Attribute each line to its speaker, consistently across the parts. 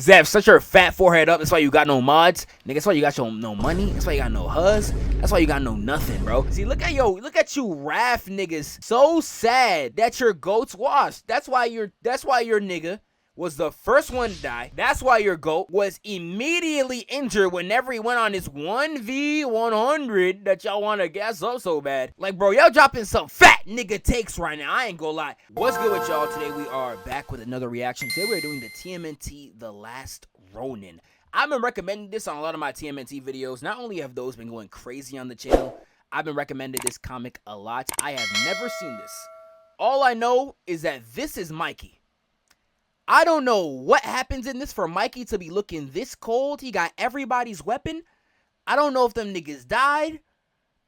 Speaker 1: Zeph, shut your fat forehead up. That's why you got no mods. Nigga, that's why you got no money. That's why you got no huzz. That's why you got no nothing, bro. See, look at you Raph niggas. So sad that your goat's washed. That's why your nigga was the first one to die. That's why your GOAT was immediately injured whenever he went on his 1v100 that y'all want to gas up so bad. Like, bro, y'all dropping some fat nigga takes right now. I ain't gonna lie. What's good with y'all? Today we are back with another reaction. Today we're doing the TMNT The Last Ronin. I've been recommending this on a lot of my TMNT videos. Not only have those been going crazy on the channel, I've been recommending this comic a lot. I have never seen this. All I know is that this is Mikey. I don't know what happens in this for Mikey to be looking this cold. He got everybody's weapon. I don't know if them niggas died.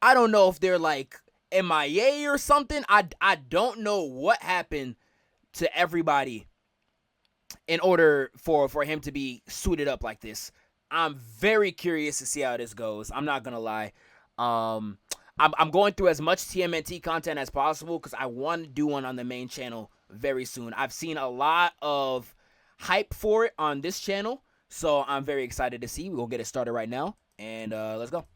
Speaker 1: I don't know if they're like MIA or something. I don't know what happened to everybody in order for him to be suited up like this. I'm very curious to see how this goes. I'm not gonna lie. I'm going through as much TMNT content as possible because I want to do one on the main channel very soon. I've seen a lot of hype for it on this channel, so I'm very excited to see. We'll get it started right now, and let's go.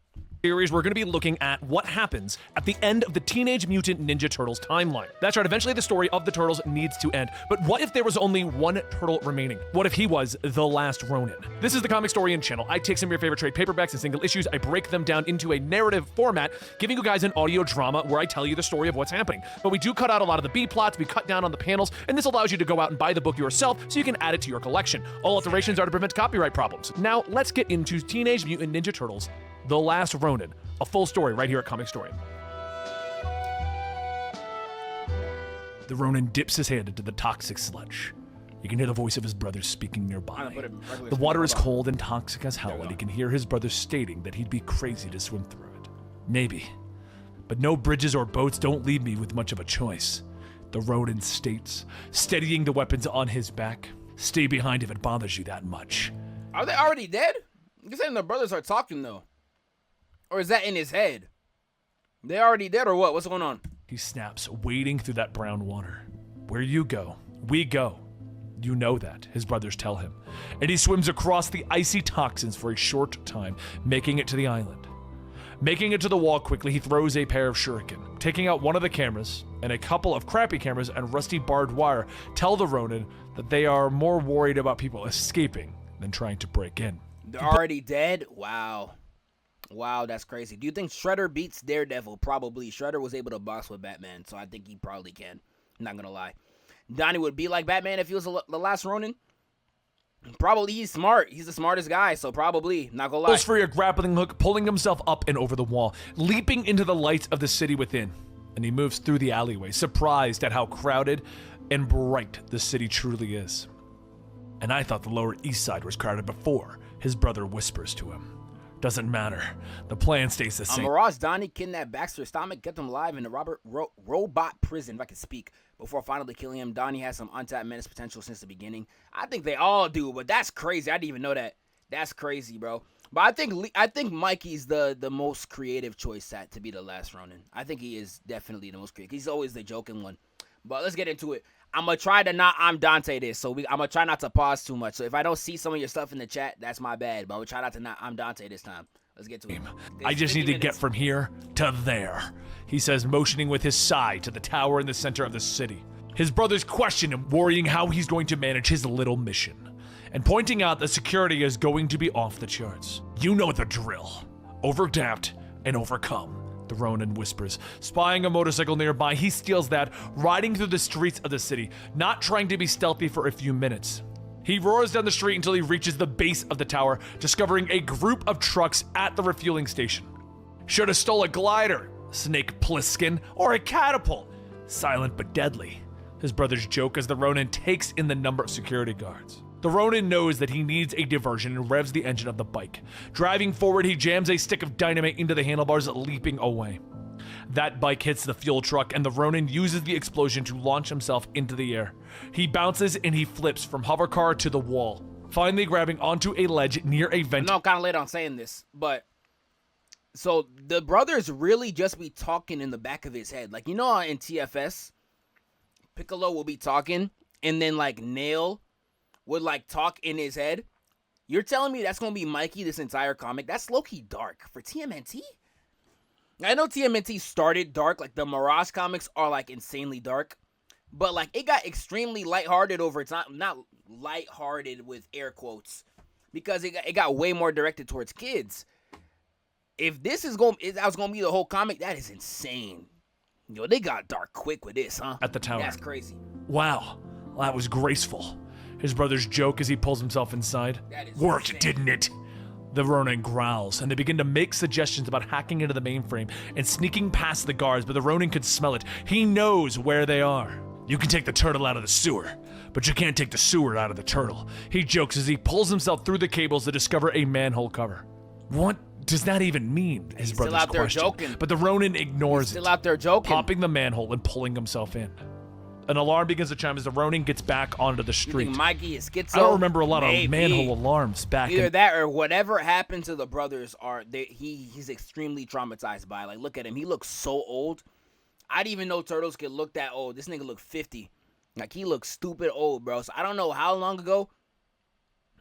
Speaker 2: Series, we're going to be looking at what happens at the end of the Teenage Mutant Ninja Turtles timeline. That's right, eventually the story of the Turtles needs to end, but what if there was only one turtle remaining? What if he was the last Ronin? This is the Comic Historian channel. I take some of your favorite trade paperbacks and single issues, I break them down into a narrative format, giving you guys an audio drama where I tell you the story of what's happening. But we do cut out a lot of the B-plots, we cut down on the panels, and this allows you to go out and buy the book yourself so you can add it to your collection. All alterations are to prevent copyright problems. Now, let's get into Teenage Mutant Ninja Turtles The Last Ronin, a full story right here at Comic Historian. The Ronin dips his hand into the toxic sludge. You can hear the voice of his brother speaking nearby. The water is cold and toxic as hell, and he can hear his brother stating that he'd be crazy to swim through it. Maybe. But no bridges or boats don't leave me with much of a choice. The Ronin states, steadying the weapons on his back. Stay behind if it bothers you that much.
Speaker 1: Are they already dead? You're saying the brothers are talking, though. Or is that in his head? They already dead or what? What's going on?
Speaker 2: He snaps, wading through that brown water. Where you go, we go. You know that, his brothers tell him. And he swims across the icy toxins for a short time, making it to the island. Making it to the wall quickly, he throws a pair of shuriken. Taking out one of the cameras, and a couple of crappy cameras and rusty barbed wire tell the Ronin that they are more worried about people escaping than trying to break in.
Speaker 1: They're already dead? Wow. Wow, that's crazy. Do you think Shredder beats Daredevil? Probably. Shredder was able to box with Batman, so I think he probably can. I'm not gonna lie. Donnie would be like Batman if he was the last Ronin. Probably. He's smart. He's the smartest guy, so probably. Not gonna lie.
Speaker 2: Goes for a grappling hook, pulling himself up and over the wall, leaping into the lights of the city within. And he moves through the alleyway, surprised at how crowded and bright the city truly is. And I thought the Lower East Side was crowded before, his brother whispers to him. Doesn't matter. The plan stays the same.
Speaker 1: Mirage Donnie kidnapped Baxter's stomach, kept him alive in the robot prison, if I can speak, before finally killing him. Donnie has some untapped menace potential since the beginning. I think they all do, but that's crazy. I didn't even know that. That's crazy, bro. But I think Mikey's the most creative choice to be the last Ronin. I think he is definitely the most creative. He's always the joking one. But let's get into it. I'm going to try to not I'm Dante this, so I'm going to try not to pause too much. So if I don't see some of your stuff in the chat, that's my bad. But I'm going to try not to not I'm Dante this time. Let's get to it.
Speaker 2: I just need to get from here to there, he says, motioning with his side to the tower in the center of the city. His brothers question him, worrying how he's going to manage his little mission, and pointing out that security is going to be off the charts. You know the drill. Overadapt and overcome, the Ronin whispers. Spying a motorcycle nearby, he steals that, riding through the streets of the city, not trying to be stealthy for a few minutes. He roars down the street until he reaches the base of the tower, discovering a group of trucks at the refueling station. Should have stole a glider, Snake Plissken, or a catapult. Silent but deadly, his brothers joke as the Ronin takes in the number of security guards. The Ronin knows that he needs a diversion and revs the engine of the bike. Driving forward, he jams a stick of dynamite into the handlebars, leaping away. That bike hits the fuel truck, and the Ronin uses the explosion to launch himself into the air. He bounces and he flips from hovercar to the wall, finally grabbing onto a ledge near a vent.
Speaker 1: I know I'm kind of late on saying this, but so the brothers really just be talking in the back of his head. Like, you know how in TFS, Piccolo will be talking, and then like Nail would like talk in his head. You're telling me that's gonna be Mikey this entire comic? That's low-key dark for TMNT. I know TMNT started dark, like the Mirage comics are like insanely dark, but like it got extremely lighthearted over time. Not lighthearted with air quotes, because it got way more directed towards kids. If that was gonna be the whole comic, that is insane. Yo, they got dark quick with this, huh?
Speaker 2: At the tower.
Speaker 1: That's crazy.
Speaker 2: Wow, that was graceful. His brothers joke as he pulls himself inside. Worked,
Speaker 1: insane.
Speaker 2: didn't it? The Ronin growls, and they begin to make suggestions about hacking into the mainframe and sneaking past the guards, but the Ronin could smell it. He knows where they are. You can take the turtle out of the sewer, but you can't take the sewer out of the turtle. He jokes as he pulls himself through the cables to discover a manhole cover. What does that even mean? His brothers
Speaker 1: out there
Speaker 2: question.
Speaker 1: joking.
Speaker 2: But the Ronin ignores
Speaker 1: Still out there joking.
Speaker 2: popping the manhole and pulling himself in. An alarm begins to chime as the Ronin gets back onto the
Speaker 1: You
Speaker 2: street.
Speaker 1: think Mikey is schizo?
Speaker 2: I don't remember a lot of
Speaker 1: Maybe.
Speaker 2: manhole alarms back
Speaker 1: Either
Speaker 2: in...
Speaker 1: that or whatever happened to the brothers he's extremely traumatized by. Like, look at him. He looks so old. I didn't even know turtles could look that old. This nigga look 50. Like, he looks stupid old, bro. So I don't know how long ago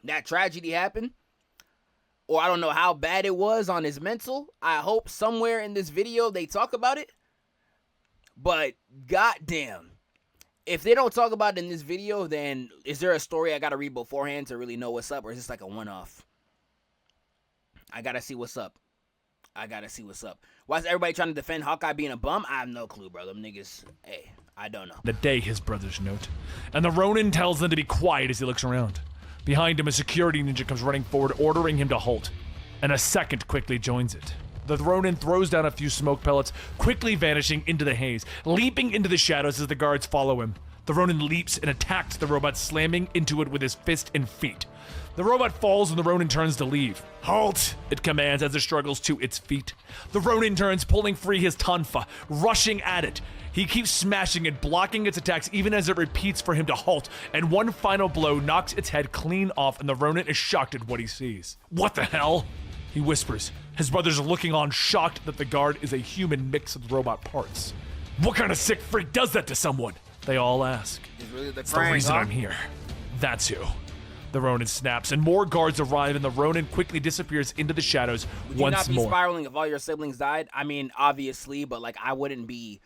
Speaker 1: that tragedy happened, or I don't know how bad it was on his mental. I hope somewhere in this video they talk about it. But goddamn, if they don't talk about it in this video, then is there a story I gotta read beforehand to really know what's up, or is this like a one-off? I gotta see what's up. Why is everybody trying to defend Hawkeye being a bum? I have no clue, bro. Them niggas, hey, I don't know.
Speaker 2: The day, his brothers note. And the Ronin tells them to be quiet as he looks around. Behind him, a security ninja comes running forward, ordering him to halt. And a second quickly joins it. The Ronin throws down a few smoke pellets, quickly vanishing into the haze, leaping into the shadows as the guards follow him. The Ronin leaps and attacks the robot, slamming into it with his fist and feet. The robot falls and the Ronin turns to leave. Halt! It commands as it struggles to its feet. The Ronin turns, pulling free his tonfa, rushing at it. He keeps smashing it, blocking its attacks even as it repeats for him to halt, and one final blow knocks its head clean off and the Ronin is shocked at what he sees. What the hell? He whispers. His brothers are looking on, shocked that the guard is a human mix with robot parts. What kind of sick freak does that to someone? They all ask.
Speaker 1: It's
Speaker 2: The reason I'm here. That's who. The Ronin snaps, and more guards arrive, and the Ronin quickly disappears into the shadows
Speaker 1: Would you
Speaker 2: once
Speaker 1: not be
Speaker 2: more.
Speaker 1: spiraling if all your siblings died? I mean, obviously, but like I wouldn't be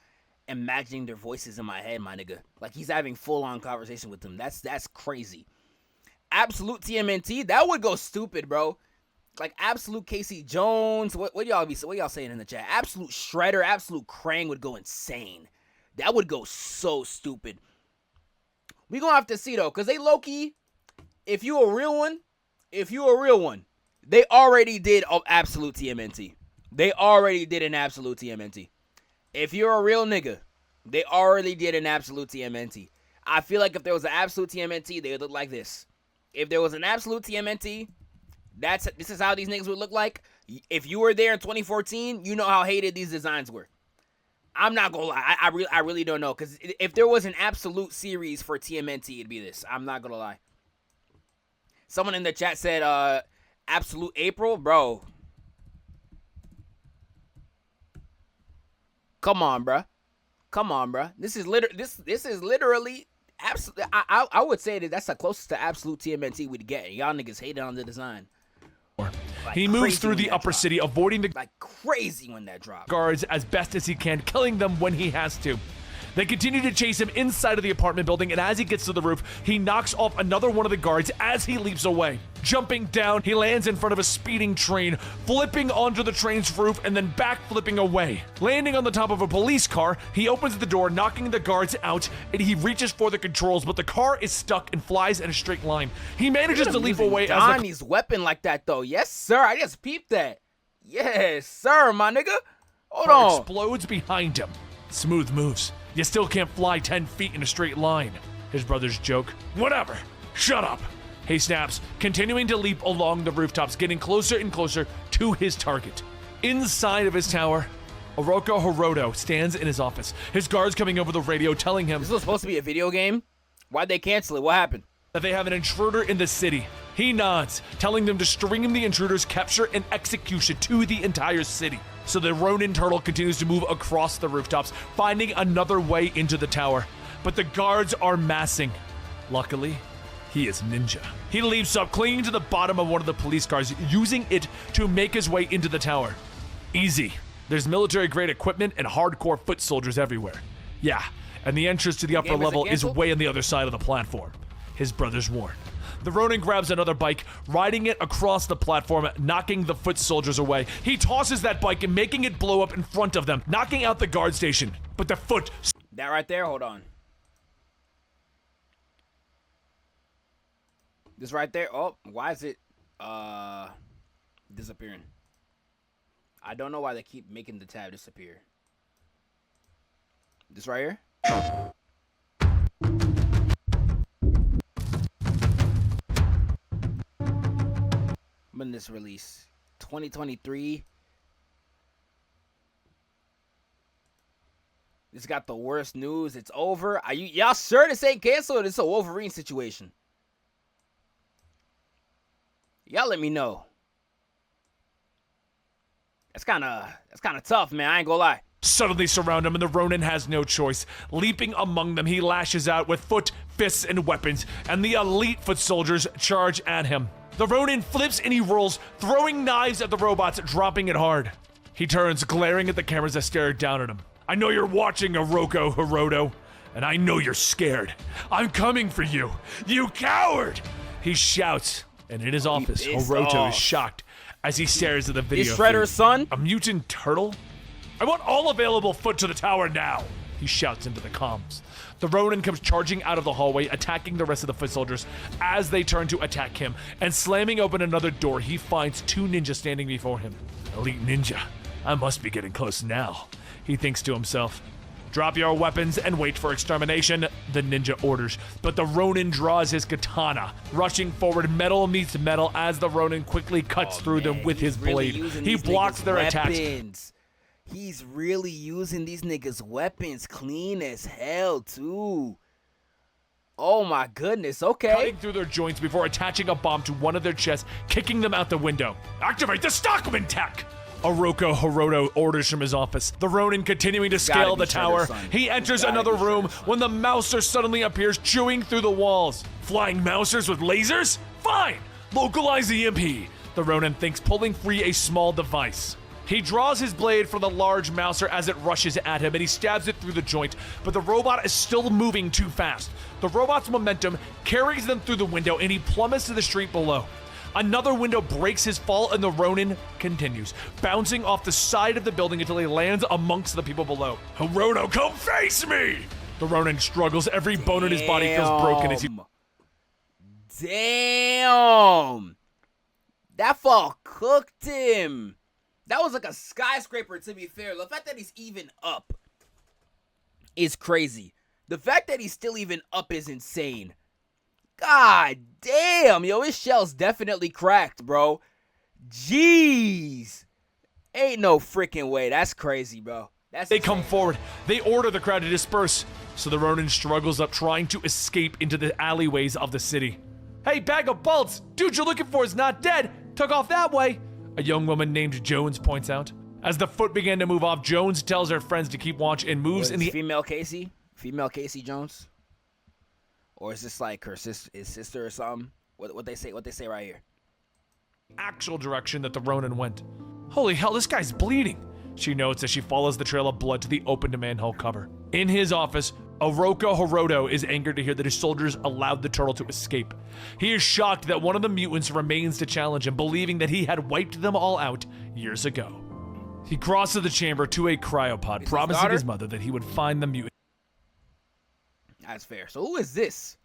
Speaker 1: imagining their voices in my head, my nigga. Like he's having full-on conversation with them. That's crazy. Absolute TMNT, that would go stupid, bro. Like Absolute Casey Jones. What y'all saying in the chat? Absolute Shredder, Absolute Krang would go insane. That would go so stupid. We gonna have to see though, cause they low-key, if you a real one, they already did Absolute TMNT. They already did an Absolute TMNT. If you're a real nigga, they already did an Absolute TMNT. I feel like if there was an Absolute TMNT, they would look like this. If there was an Absolute TMNT, this is how these niggas would look like. If you were there in 2014, you know how hated these designs were. I'm not gonna lie. I really don't know. Because if there was an Absolute series for TMNT, it'd be this. I'm not gonna lie. Someone in the chat said, Absolute April. Bro. Come on, bruh. This is literally absolute. I would say that's the closest to Absolute TMNT we'd get. Y'all niggas hated on the design. Like
Speaker 2: he moves through the upper city, avoiding the
Speaker 1: like crazy when that dropped.
Speaker 2: guards as best as he can, killing them when he has to. They continue to chase him inside of the apartment building, and as he gets to the roof, he knocks off another one of the guards as he leaps away. Jumping down, he lands in front of a speeding train, flipping onto the train's roof and then backflipping away. Landing on the top of a police car, he opens the door, knocking the guards out, and he reaches for the controls, but the car is stuck and flies in a straight line. He manages to leap away as
Speaker 1: Donnie's weapon like that, though. Yes, sir. I just peeped that. Yes, sir, my nigga. Hold
Speaker 2: car
Speaker 1: on.
Speaker 2: explodes behind him. Smooth moves. You still can't fly 10 feet in a straight line. His brothers joke. Whatever. Shut up. He snaps, continuing to leap along the rooftops, getting closer and closer to his target. Inside of his tower, Oroka Hiroto stands in his office. His guards coming over the radio telling him
Speaker 1: This was supposed to be a video game? Why'd they cancel it? What happened?
Speaker 2: that they have an intruder in the city. He nods, telling them to stream the intruder's capture and execution to the entire city. So the Ronin turtle continues to move across the rooftops, finding another way into the tower. But the guards are massing. Luckily, He is Ninja. He leaps up, clinging to the bottom of one of the police cars, using it to make his way into the tower. Easy. There's military-grade equipment and hardcore foot soldiers everywhere. Yeah, and the entrance to the upper level is way on the other side of the platform. His brothers warn. The Ronin grabs another bike, riding it across the platform, knocking the foot soldiers away. He tosses that bike and making it blow up in front of them, knocking out the guard station. But the foot...
Speaker 1: That right there? Hold on. This right there? Oh, why is it disappearing? I don't know why they keep making the tab disappear. This right here? When this release? 2023. This got the worst news. It's over. Are y'all sure this ain't canceled? It's a Wolverine situation. Y'all let me know. That's kind of tough, man. I ain't gonna lie.
Speaker 2: Suddenly surround him, and the Ronin has no choice. Leaping among them, he lashes out with foot, fists, and weapons, and the elite foot soldiers charge at him. The Ronin flips and he rolls, throwing knives at the robots, dropping it hard. He turns, glaring at the cameras that stare down at him. I know you're watching, Oroku Hiroto, and I know you're scared. I'm coming for you, you coward! He shouts, and in his office, Hiroto is shocked as he stares at the video.
Speaker 1: Is Shredder's son?
Speaker 2: A mutant turtle? I want all available foot to the tower now, he shouts into the comms. The Ronin comes charging out of the hallway, attacking the rest of the foot soldiers as they turn to attack him, and slamming open another door, he finds two ninjas standing before him. Elite ninja, I must be getting close now, he thinks to himself. Drop your weapons and wait for extermination, the ninja orders. But the Ronin draws his katana, rushing forward, metal meets metal as the Ronin quickly cuts through them with his blade. He blocks their attacks.
Speaker 1: He's really using these niggas' weapons clean as hell, too. Oh my goodness, okay.
Speaker 2: Cutting through their joints before attaching a bomb to one of their chests, kicking them out the window. Activate the Stockman tech! Oroku Hiroto orders from his office. The Ronin continuing to scale the tower. He enters another room when the Mouser suddenly appears, chewing through the walls. Flying Mousers with lasers? Fine! Localize the EMP, the Ronin thinks, pulling free a small device. He draws his blade from the large Mouser as it rushes at him, and he stabs it through the joint, but the robot is still moving too fast. The robot's momentum carries them through the window, and he plummets to the street below. Another window breaks his fall, and the Ronin continues, bouncing off the side of the building until he lands amongst the people below. Hiroto, come face me! The Ronin struggles, every bone in his body feels broken as he...
Speaker 1: Damn! That fall cooked him! That was like a skyscraper, to be fair. The fact that he's even up is crazy. The fact that he's still even up is insane. God damn, yo, his shell's definitely cracked, bro. Jeez. Ain't no freaking way. That's crazy, bro. They
Speaker 2: come forward. They order the crowd to disperse. So the Ronin struggles up, trying to escape into the alleyways of the city. Hey, bag of bolts. Dude you're looking for is not dead. Took off that way. A young woman named Jones points out. As the foot began to move off, Jones tells her friends to keep watch and moves in the...
Speaker 1: Female Casey? Female Casey Jones? Or is this like her sister or something? What they say right here?
Speaker 2: Actual direction that the Ronin went. Holy hell, this guy's bleeding. She notes as she follows the trail of blood to the opened manhole cover. In his office, Oroku Hiroto is angered to hear that his soldiers allowed the turtle to escape. He is shocked that one of the mutants remains to challenge him, believing that he had wiped them all out years ago. He crosses the chamber to a cryopod, promising his mother that he would find the mutant.
Speaker 1: That's fair. So who is this?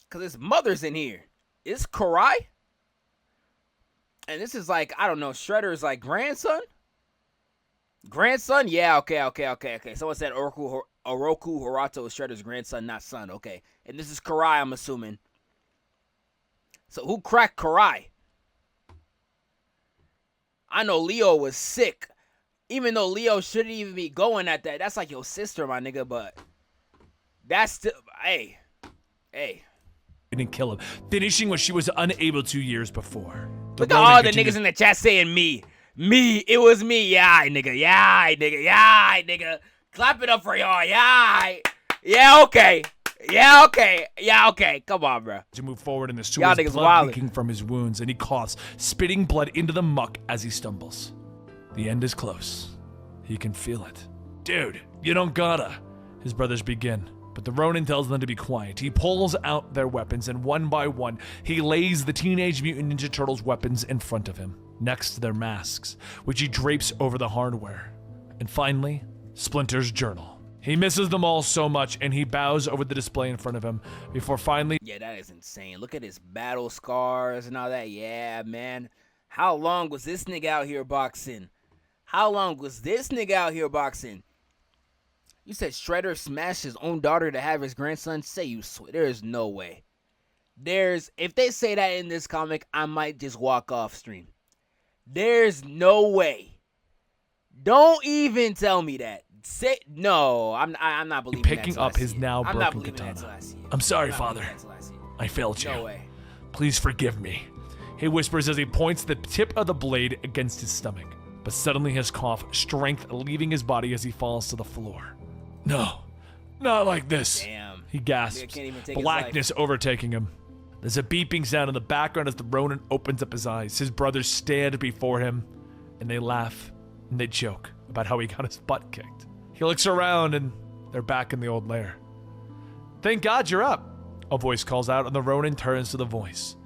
Speaker 1: Because his mother's in here. Is Karai? And this is like, I don't know, Shredder's like grandson? Grandson? Yeah, okay. Someone said Oroku Hiroto is Shredder's grandson, not son. Okay. And this is Karai, I'm assuming. So who cracked Karai? I know Leo was sick. Even though Leo shouldn't even be going at that. That's like your sister, my nigga, but that's still, hey.
Speaker 2: Didn't kill him, finishing what she was unable to years before.
Speaker 1: Look at all the niggas in the chat saying me. Me, it was me. Yeah, nigga. Clap it up for y'all. Yeah, okay. Yeah, okay. Yeah, okay. Come on, bro.
Speaker 2: To move forward in the
Speaker 1: Y'all
Speaker 2: sewers,
Speaker 1: niggas
Speaker 2: blood
Speaker 1: wildin'.
Speaker 2: leaking from his wounds, and he coughs, spitting blood into the muck as he stumbles. The end is close. He can feel it. Dude, you don't gotta. His brothers begin, but the Ronin tells them to be quiet. He pulls out their weapons, and one by one, he lays the Teenage Mutant Ninja Turtles' weapons in front of him, next to their masks, which he drapes over the hardware. And finally, Splinter's journal. He misses them all so much, and he bows over the display in front of him before finally...
Speaker 1: Yeah, that is insane. Look at his battle scars and all that. Yeah, man. How long was this nigga out here boxing? How long was this nigga out here boxing? You said Shredder smashed his own daughter to have his grandson say you swear. There's no way. If they say that in this comic, I might just walk off stream. There's no way. Don't even tell me that. No, I'm not believing that.
Speaker 2: Picking up his now broken katana. I'm sorry, Father. I failed you.
Speaker 1: No way.
Speaker 2: Please forgive me. He whispers as he points the tip of the blade against his stomach. But suddenly his cough, strength leaving his body as he falls to the floor. No, not like this.
Speaker 1: Damn.
Speaker 2: He gasps, blackness overtaking him. There's a beeping sound in the background as the Ronin opens up his eyes. His brothers stand before him, and they laugh, and they joke about how he got his butt kicked. He looks around, and they're back in the old lair. Thank God you're up, a voice calls out, and the Ronin turns to the voice.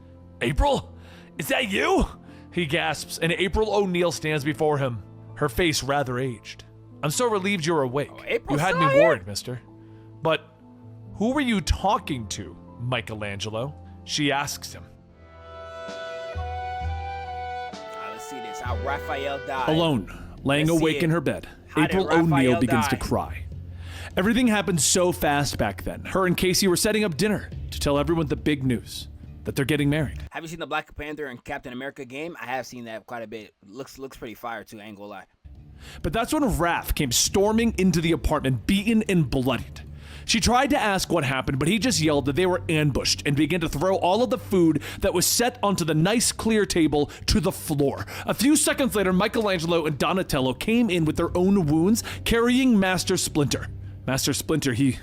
Speaker 2: April? Is that you? He gasps, and April O'Neil stands before him, her face rather aged. I'm so relieved you're awake. You had me worried, mister. But who were you talking to, Michelangelo? She asks him.
Speaker 1: Let's see this. How Raphael died.
Speaker 2: Alone, laying awake in her bed, April O'Neil begins to cry. Everything happened so fast back then. Her and Casey were setting up dinner to tell everyone the big news, that they're getting married.
Speaker 1: Have you seen the Black Panther and Captain America game? I have seen that quite a bit. Looks pretty fire too, I ain't gonna lie.
Speaker 2: But that's when Raph came storming into the apartment, beaten and bloodied. She tried to ask what happened, but he just yelled that they were ambushed and began to throw all of the food that was set onto the nice clear table to the floor. A few seconds later, Michelangelo and Donatello came in with their own wounds, carrying Master Splinter. Master Splinter, he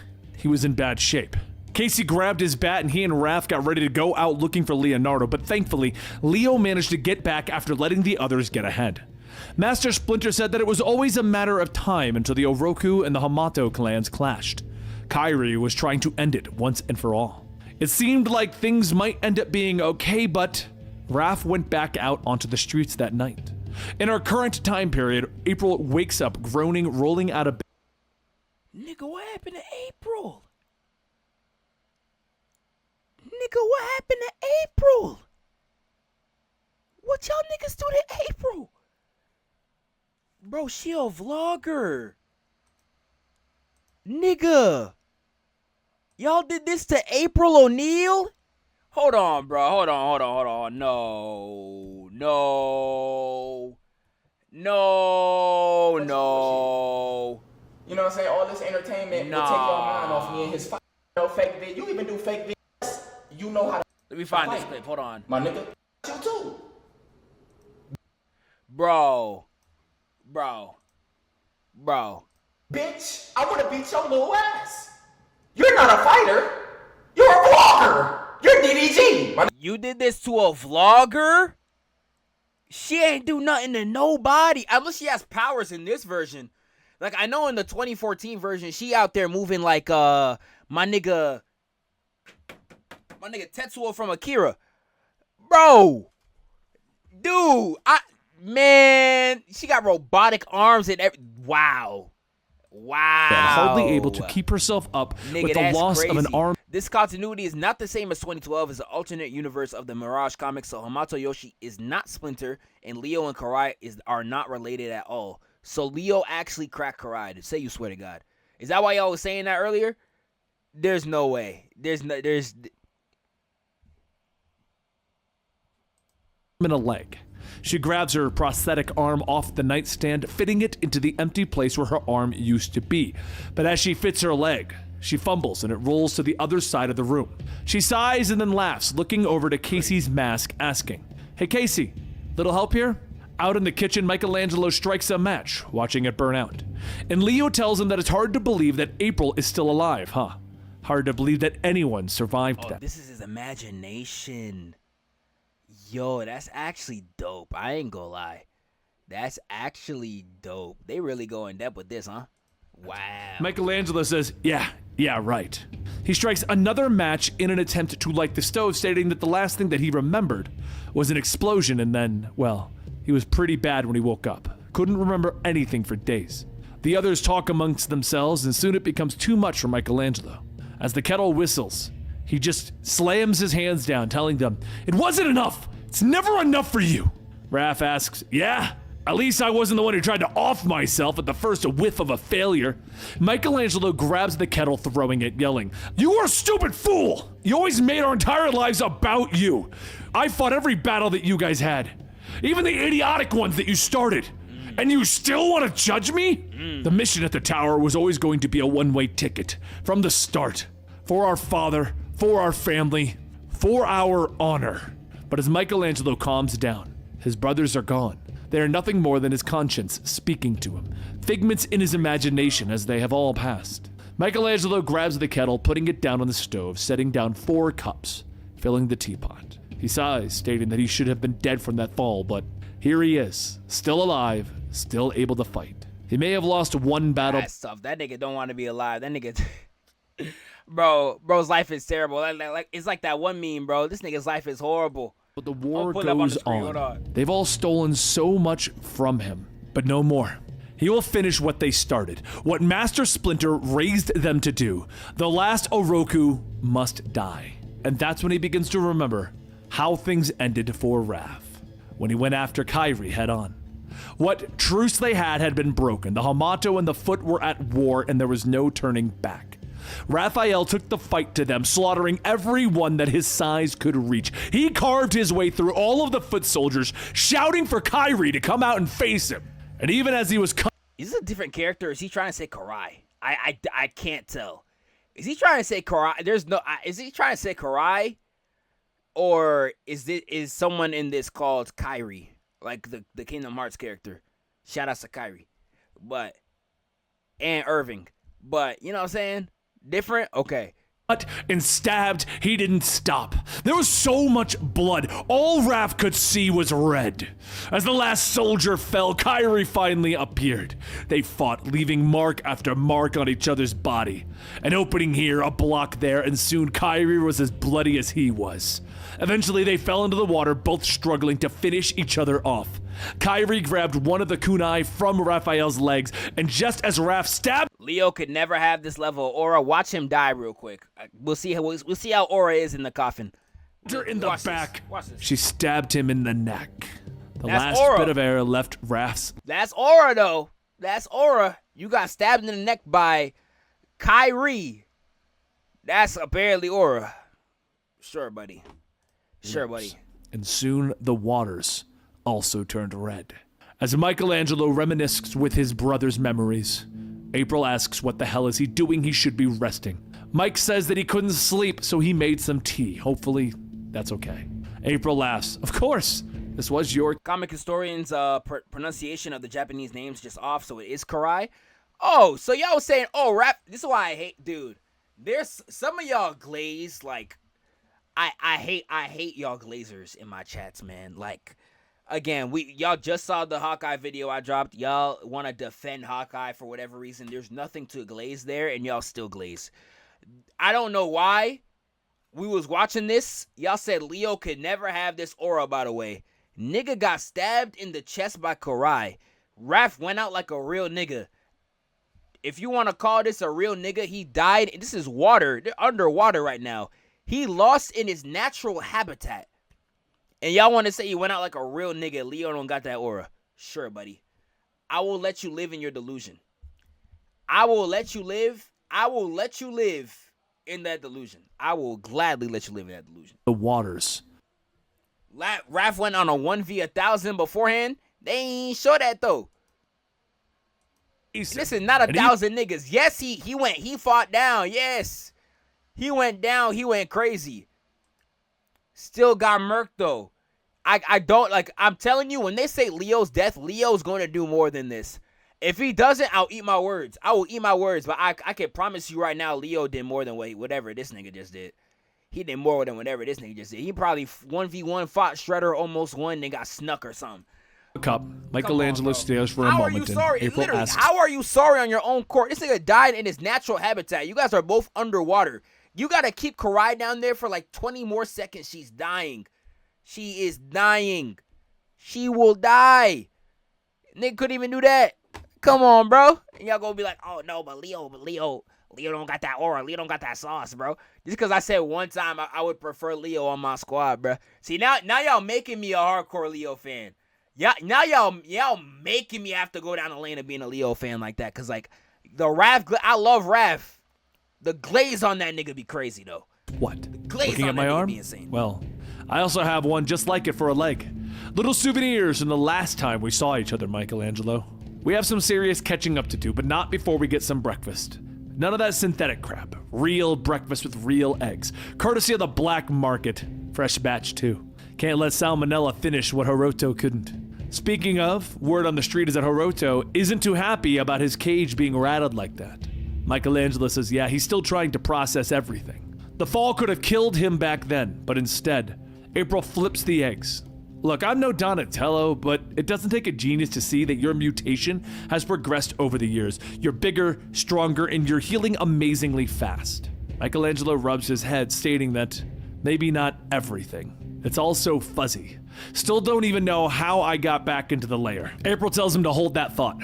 Speaker 2: was in bad shape. Casey grabbed his bat and he and Raph got ready to go out looking for Leonardo, but thankfully, Leo managed to get back after letting the others get ahead. Master Splinter said that it was always a matter of time until the Oroku and the Hamato clans clashed. Kairi was trying to end it once and for all. It seemed like things might end up being okay, but Raph went back out onto the streets that night. In our current time period, April wakes up groaning, rolling out of bed.
Speaker 1: Nigga, what happened to April? Nigga, what happened to April? What y'all niggas do to April? Bro, she a vlogger. Nigga. Y'all did this to April O'Neil? Hold on, bro. Hold on. No.
Speaker 3: You know what I'm saying? All this entertainment will take your mind off me and his fake vid. You even do fake videos. You know how to.
Speaker 1: Let me find this clip. Hold on.
Speaker 3: My nigga, you too.
Speaker 1: Bro.
Speaker 3: Bitch, I would have beat your little ass. You're not a fighter. You're a vlogger. You're DDG.
Speaker 1: You did this to a vlogger? She ain't do nothing to nobody. Unless she has powers in this version. Like, I know in the 2014 version, she out there moving like, my nigga Tetsuo from Akira. Bro. Dude, man, she got robotic arms and wow.
Speaker 2: Hardly able to keep herself up with the loss of an arm.
Speaker 1: This continuity is not the same as 2012 as the alternate universe of the Mirage comics, so Hamato Yoshi is not Splinter, and Leo and Karai are not related at all. So Leo actually cracked Karai. Say you swear to God. Is that why y'all was saying that earlier? There's no way. There's
Speaker 2: in a leg. She grabs her prosthetic arm off the nightstand, fitting it into the empty place where her arm used to be. But as she fits her leg, she fumbles and it rolls to the other side of the room. She sighs and then laughs, looking over to Casey's mask, asking, "Hey Casey, little help here?" Out in the kitchen, Michelangelo strikes a match, watching it burn out. And Leo tells him that it's hard to believe that April is still alive, huh? Hard to believe that anyone survived
Speaker 1: Oh,
Speaker 2: that.
Speaker 1: this is his imagination. Yo, that's actually dope. I ain't gonna lie. That's actually dope. They really go in depth with this, huh? Wow.
Speaker 2: Michelangelo says, yeah, right. He strikes another match in an attempt to light the stove, stating that the last thing that he remembered was an explosion, and then, well, he was pretty bad when he woke up. Couldn't remember anything for days. The others talk amongst themselves, and soon it becomes too much for Michelangelo. As the kettle whistles, he just slams his hands down, telling them, "It wasn't enough! It's never enough for you!" Raph asks, "Yeah? At least I wasn't the one who tried to off myself at the first whiff of a failure." Michelangelo grabs the kettle, throwing it, yelling, "You are a stupid fool! You always made our entire lives about you! I fought every battle that you guys had, even the idiotic ones that you started. And you still want to judge me? The mission at the tower was always going to be a one-way ticket from the start. For our father, for our family, for our honor." But as Michelangelo calms down, his brothers are gone. They are nothing more than his conscience speaking to him, figments in his imagination as they have all passed. Michelangelo grabs the kettle, putting it down on the stove, setting down 4 cups, filling the teapot. He sighs, stating that he should have been dead from that fall, but here he is, still alive, still able to fight. He may have lost one battle.
Speaker 1: That's tough. That nigga don't want to be alive. That nigga... Bro's life is terrible. Like it's like that one meme, bro. This nigga's life is horrible.
Speaker 2: But the war
Speaker 1: put it up on the
Speaker 2: goes
Speaker 1: screen. Hold
Speaker 2: on.
Speaker 1: on.
Speaker 2: They've all stolen so much from him, but no more. He will finish what they started, what Master Splinter raised them to do. The last Oroku must die. And that's when he begins to remember how things ended for Raph, when he went after Kairi head on. What truce they had been broken. The Hamato and the Foot were at war, and there was no turning back. Raphael took the fight to them, slaughtering everyone that his size could reach. He carved his way through all of the foot soldiers, shouting for Kairi to come out and face him. And even as he was
Speaker 1: Is this a different character? Or is he trying to say Karai? I can't tell. Is he trying to say Karai? Is he trying to say Karai? Or is someone in this called Kairi? Like the Kingdom Hearts character. Shout out to Kairi. And Irving. But, you know what I'm saying? Different? Okay.
Speaker 2: and stabbed, he didn't stop. There was so much blood. All Raph could see was red. As the last soldier fell, Kairi finally appeared. They fought, leaving mark after mark on each other's body. An opening here, a block there, and soon Kairi was as bloody as he was. Eventually, they fell into the water, both struggling to finish each other off. Kairi grabbed one of the kunai from Raphael's legs, and just as Raph stabbed,
Speaker 1: Leo could never have this level of aura. Watch him die real quick. We'll see how aura is in the coffin.
Speaker 2: her in the back,
Speaker 1: Watch this.
Speaker 2: she stabbed him in the neck. The
Speaker 1: That's
Speaker 2: last
Speaker 1: aura.
Speaker 2: bit of air left Raph's.
Speaker 1: That's aura, though. That's aura. You got stabbed in the neck by Kairi. That's apparently aura. Sure, buddy. Sure, buddy.
Speaker 2: And soon the waters also turned red. As Michelangelo reminisces with his brother's memories, April asks what the hell is he doing? He should be resting. Mike says that he couldn't sleep, so he made some tea. Hopefully, that's okay. April laughs. Of course, this was your...
Speaker 1: Comic historians' pronunciation of the Japanese names just off, so it is Karai. Oh, so y'all was saying, oh, rap. This is why I hate, dude. There's some of y'all glazed, like, I hate y'all glazers in my chats, man. Like, again, y'all just saw the Hawkeye video I dropped. Y'all want to defend Hawkeye for whatever reason. There's nothing to glaze there, and y'all still glaze. I don't know why. We was watching this. Y'all said Leo could never have this aura, by the way. Nigga got stabbed in the chest by Karai. Raph went out like a real nigga. If you want to call this a real nigga, he died. This is water. They're underwater right now. He lost in his natural habitat. And y'all want to say he went out like a real nigga. Leo don't got that aura. Sure, buddy. I will let you live in your delusion. I will let you live. I will let you live in that delusion. I will gladly let you live in that delusion.
Speaker 2: The waters.
Speaker 1: Raph went on a 1v1000 beforehand. They ain't show that though. Listen, not 1,000 niggas. Yes, he fought down. Yes. He went down. He went crazy. Still got murked though. I don't like, I'm telling you, when they say Leo's death, Leo's going to do more than this. If he doesn't, I'll eat my words. I will eat my words, but I can promise you right now, Leo did more than whatever this nigga just did. He did more than whatever this nigga just did. He probably 1v1 fought Shredder, almost won, then got snuck or something.
Speaker 2: Cup. Michelangelo stares for a
Speaker 1: How
Speaker 2: moment.
Speaker 1: Are you sorry?
Speaker 2: April
Speaker 1: Literally,
Speaker 2: asks,
Speaker 1: how are you sorry on your own court? This nigga died in his natural habitat. You guys are both underwater. You gotta keep Karai down there for like 20 more seconds. She's dying. She is dying. She will die. Nigga couldn't even do that. Come on, bro. And y'all gonna be like, oh no, but Leo don't got that aura. Leo don't got that sauce, bro. Just because I said one time I would prefer Leo on my squad, bro. See, now y'all making me a hardcore Leo fan. Yeah, now y'all making me have to go down the lane of being a Leo fan like that. Cause like the Raph, I love Raph. The glaze on that nigga be crazy though.
Speaker 2: What?
Speaker 1: Glaze
Speaker 2: Looking
Speaker 1: on
Speaker 2: at my
Speaker 1: that nigga
Speaker 2: arm?
Speaker 1: be insane.
Speaker 2: Well, I also have one just like it for a leg. Little souvenirs from the last time we saw each other, Michelangelo. We have some serious catching up to do, but not before we get some breakfast. None of that synthetic crap. Real breakfast with real eggs. Courtesy of the black market. Fresh batch too. Can't let Salmonella finish what Hiroto couldn't. Speaking of, word on the street is that Hiroto isn't too happy about his cage being rattled like that. Michelangelo says, yeah, he's still trying to process everything. The fall could have killed him back then, but instead, April flips the eggs. Look, I'm no Donatello, but it doesn't take a genius to see that your mutation has progressed over the years. You're bigger, stronger, and you're healing amazingly fast. Michelangelo rubs his head, stating that maybe not everything. It's all so fuzzy. Still don't even know how I got back into the lair. April tells him to hold that thought.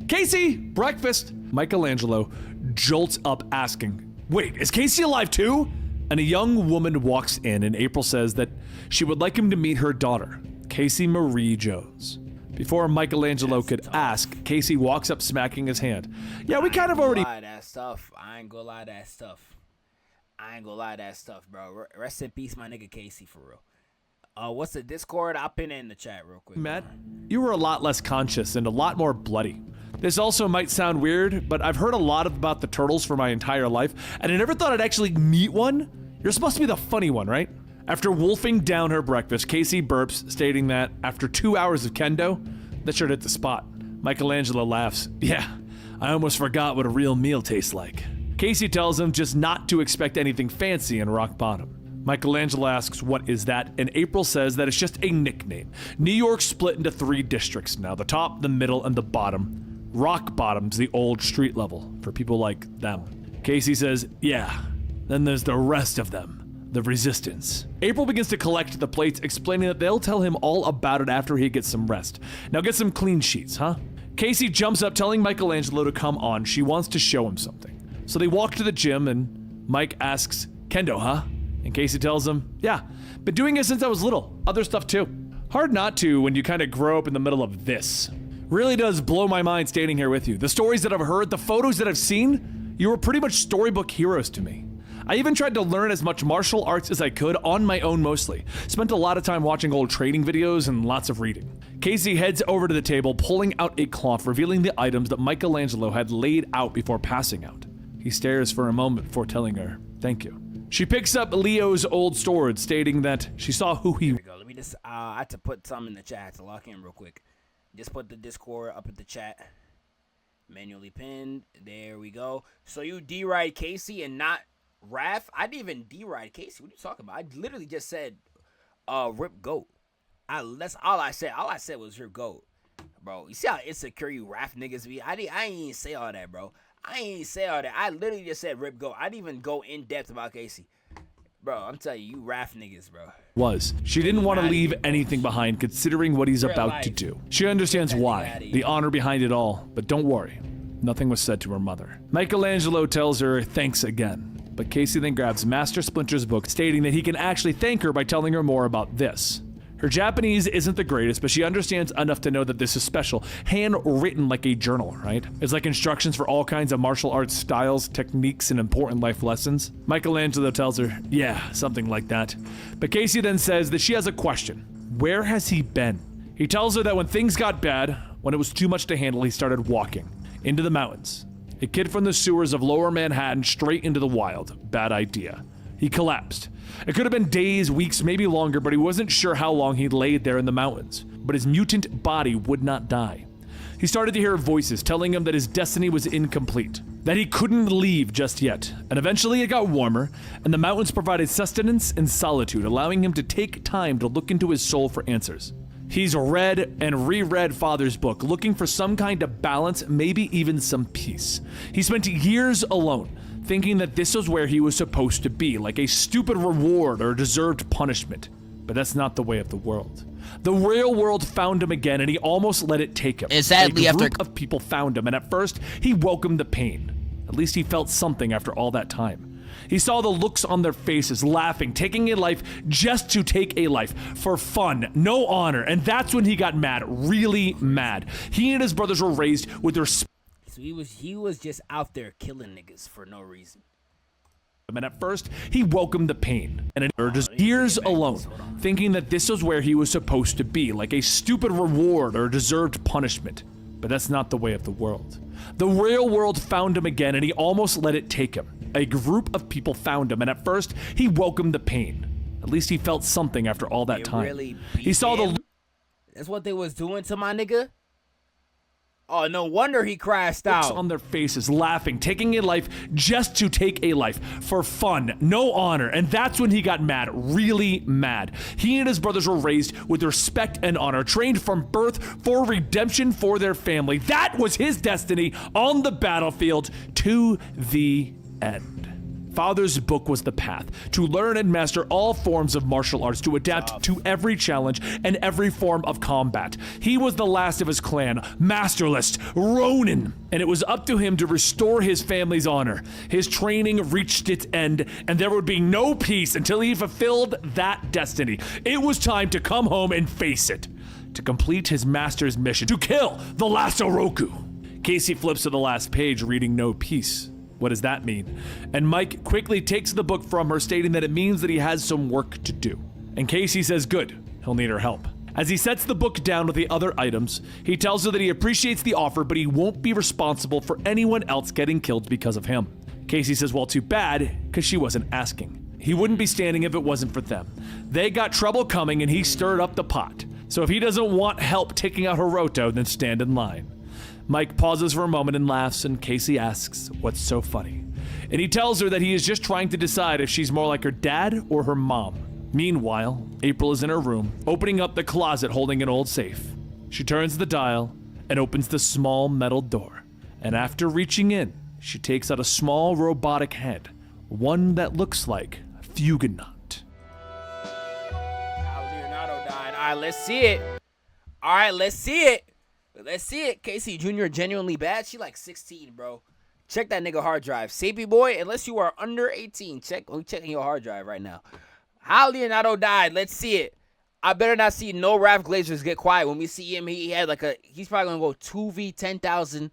Speaker 2: Casey, breakfast! Michelangelo jolts up asking, wait, is Casey alive too? And a young woman walks in and April says that she would like him to meet her daughter, Casey Marie Jones. Before Michelangelo could ask, Casey walks up smacking his hand. Yeah, we kind of already...
Speaker 1: I ain't gonna lie that stuff, bro. Rest in peace, my nigga Casey, for real. What's the Discord? I'll pin it in the chat real quick.
Speaker 2: Matt, you were a lot less conscious and a lot more bloody. This also might sound weird, but I've heard a lot about the turtles for my entire life, and I never thought I'd actually meet one. You're supposed to be the funny one, right? After wolfing down her breakfast, Casey burps, stating that after 2 hours of kendo, that sure hit the spot. Michelangelo laughs. Yeah, I almost forgot what a real meal tastes like. Casey tells him just not to expect anything fancy in Rock Bottom. Michelangelo asks what is that, and April says that it's just a nickname. New York's split into 3 districts now, the top, the middle, and the bottom. Rock Bottom's the old street level, for people like them. Casey says, yeah, then there's the rest of them, the resistance. April begins to collect the plates, explaining that they'll tell him all about it after he gets some rest. Now get some clean sheets, huh? Casey jumps up, telling Michelangelo to come on. She wants to show him something. So they walk to the gym, and Mike asks, kendo, huh? And Casey tells him, yeah, been doing it since I was little. Other stuff too. Hard not to when you kind of grow up in the middle of this. Really does blow my mind standing here with you. The stories that I've heard, the photos that I've seen, you were pretty much storybook heroes to me. I even tried to learn as much martial arts as I could on my own mostly. Spent a lot of time watching old training videos and lots of reading. Casey heads over to the table, pulling out a cloth, revealing the items that Michelangelo had laid out before passing out. He stares for a moment before telling her, thank you. She picks up Leo's old sword, stating that she saw who he...
Speaker 1: Here we go. Let me just, I had to put something in the chat to lock in real quick. Just put the Discord up at the chat. Manually pinned. There we go. So you D-ride Casey and not Raph? I didn't even D-ride Casey. What are you talking about? I literally just said, rip goat. That's all I said. All I said was rip goat. Bro, you see how insecure you Raph niggas be? I ain't even say all that, bro. I ain't even say all that. I literally just said rip goat. I didn't even go in depth about Casey. Bro, I'm telling you, you Raph niggas, bro.
Speaker 2: She didn't want to leave anything behind considering what he's about to do. She understands why, the honor behind it all, but don't worry. Nothing was said to her mother. Michelangelo tells her thanks again, but Casey then grabs Master Splinter's book, stating that he can actually thank her by telling her more about this. Her Japanese isn't the greatest, but she understands enough to know that this is special, handwritten like a journal, right? It's like instructions for all kinds of martial arts styles, techniques, and important life lessons. Michelangelo tells her, yeah, something like that. But Casey then says that she has a question. Where has he been? He tells her that when things got bad, when it was too much to handle, he started walking into the mountains. A kid from the sewers of Lower Manhattan straight into the wild. Bad idea. He collapsed. It could have been days, weeks, maybe longer, but he wasn't sure how long he'd laid there in the mountains. But his mutant body would not die. He started to hear voices telling him that his destiny was incomplete, that he couldn't leave just yet, and eventually it got warmer, and the mountains provided sustenance and solitude, allowing him to take time to look into his soul for answers. He's read and reread Father's book, looking for some kind of balance, maybe even some peace. He spent years alone, thinking that this was where he was supposed to be, like a stupid reward or deserved punishment. But that's not the way of the world. The real world found him again, and he almost let it take him.
Speaker 1: And sadly,
Speaker 2: a group of people found him, and at first, he welcomed the pain. At least he felt something after all that time. He saw the looks on their faces, laughing, taking a life just to take a life, for fun, no honor, and that's when he got mad, really mad. He and his brothers were raised with respect.
Speaker 1: So he was just out there killing niggas for no reason.
Speaker 2: And at first, he welcomed the pain, and it urged years alone, thinking that this was where he was supposed to be, like a stupid reward or deserved punishment. But that's not the way of the world. The real world found him again, and he almost let it take him. A group of people found him, and at first, he welcomed the pain. At least he felt something after all that time.
Speaker 1: Really
Speaker 2: he saw
Speaker 1: him? That's what they was doing to my nigga? Oh, no wonder he crashed out.
Speaker 2: On their faces, laughing, taking a life just to take a life, for fun, no honor, and that's when he got mad, really mad. He and his brothers were raised with respect and honor, trained from birth for redemption for their family. That was his destiny on the battlefield to the end. Father's book was the path to learn and master all forms of martial arts, to adapt to every challenge and every form of combat. He was the last of his clan, masterless, Ronin, and it was up to him to restore his family's honor. His training reached its end, and there would be no peace until he fulfilled that destiny. It was time to come home and face it, to complete his master's mission, to kill the last Oroku. Casey flips to the last page, reading no peace. What does that mean? And Mike quickly takes the book from her, stating that it means that he has some work to do. And Casey says good, he'll need her help. As he sets the book down with the other items, he tells her that he appreciates the offer, but he won't be responsible for anyone else getting killed because of him. Casey says, well, too bad, because she wasn't asking. He wouldn't be standing if it wasn't for them. They got trouble coming, and he stirred up the pot. So if he doesn't want help taking out Hiroto, then stand in line. Mike pauses for a moment and laughs, and Casey asks, what's so funny? And he tells her that he is just trying to decide if she's more like her dad or her mom. Meanwhile, April is in her room, opening up the closet holding an old safe. She turns the dial and opens the small metal door. And after reaching in, she takes out a small robotic head, one that looks like a Fugonaut.
Speaker 1: How Leonardo died. All right, let's see it. All right, let's see it. Let's see it. Casey Jr. genuinely bad. She like 16, bro. Check that nigga hard drive. Sapy boy, unless you are under 18, we're checking your hard drive right now. How Leonardo died. Let's see it. I better not see no Raph Glazers get quiet. When we see him, he's probably going to go 2v 10,000.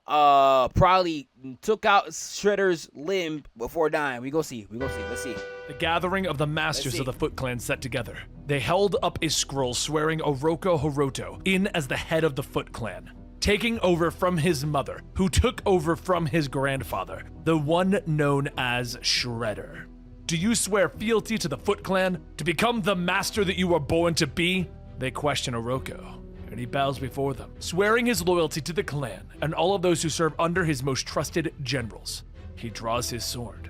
Speaker 1: Probably took out Shredder's limb before dying. We go see. Let's see.
Speaker 2: The gathering of the masters of the Foot Clan set together. They held up a scroll swearing Oroku Hiroto in as the head of the Foot Clan, taking over from his mother, who took over from his grandfather, the one known as Shredder. Do you swear fealty to the Foot Clan, to become the master that you were born to be? They question Oroku, and he bows before them, swearing his loyalty to the clan and all of those who serve under his most trusted generals. He draws his sword.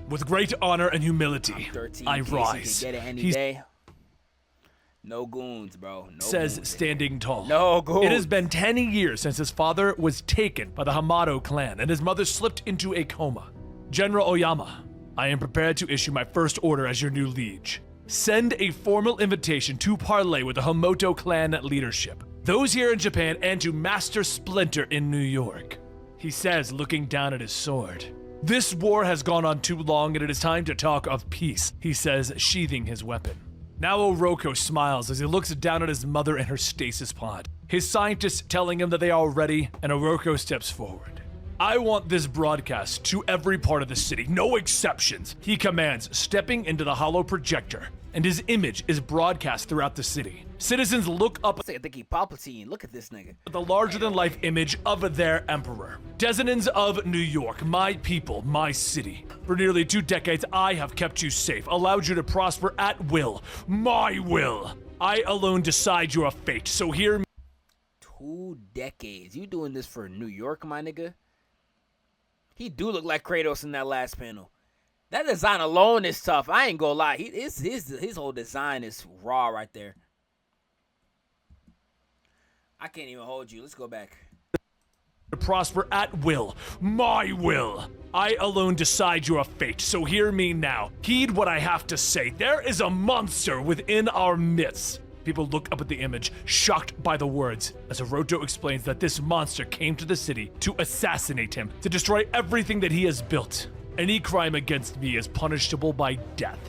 Speaker 2: With great honor and humility, I rise.
Speaker 1: Get it any day. No goons, bro. No
Speaker 2: says
Speaker 1: goons.
Speaker 2: Standing tall.
Speaker 1: No goons.
Speaker 2: It has been 10 years since his father was taken by the Hamato clan and his mother slipped into a coma. General Oyama, I am prepared to issue my first order as your new liege. Send a formal invitation to parley with the Hamato clan leadership, those here in Japan, and to Master Splinter in New York. He says, looking down at his sword. This war has gone on too long and it is time to talk of peace, he says, sheathing his weapon. Now Oroku smiles as he looks down at his mother in her stasis pod, his scientists telling him that they are ready, and Oroku steps forward. I want this broadcast to every part of the city, no exceptions, he commands, stepping into the hollow projector, and his image is broadcast throughout the city. Citizens look up
Speaker 1: I think he Palpatine. Look at this nigga.
Speaker 2: at the larger-than-life image of their emperor. Denizens of New York, my people, my city. For nearly 2 decades, I have kept you safe, allowed you to prosper at will. My will. I alone decide your fate, so hear me.
Speaker 1: 2 decades. You doing this for New York, my nigga? He do look like Kratos in that last panel. That design alone is tough. I ain't gonna lie. His whole design is raw right there. I can't even hold you. Let's go back.
Speaker 2: To prosper at will, my will. I alone decide your fate, so hear me now. Heed what I have to say. There is a monster within our midst. People look up at the image, shocked by the words, as Hiroto explains that this monster came to the city to assassinate him, to destroy everything that he has built. Any crime against me is punishable by death.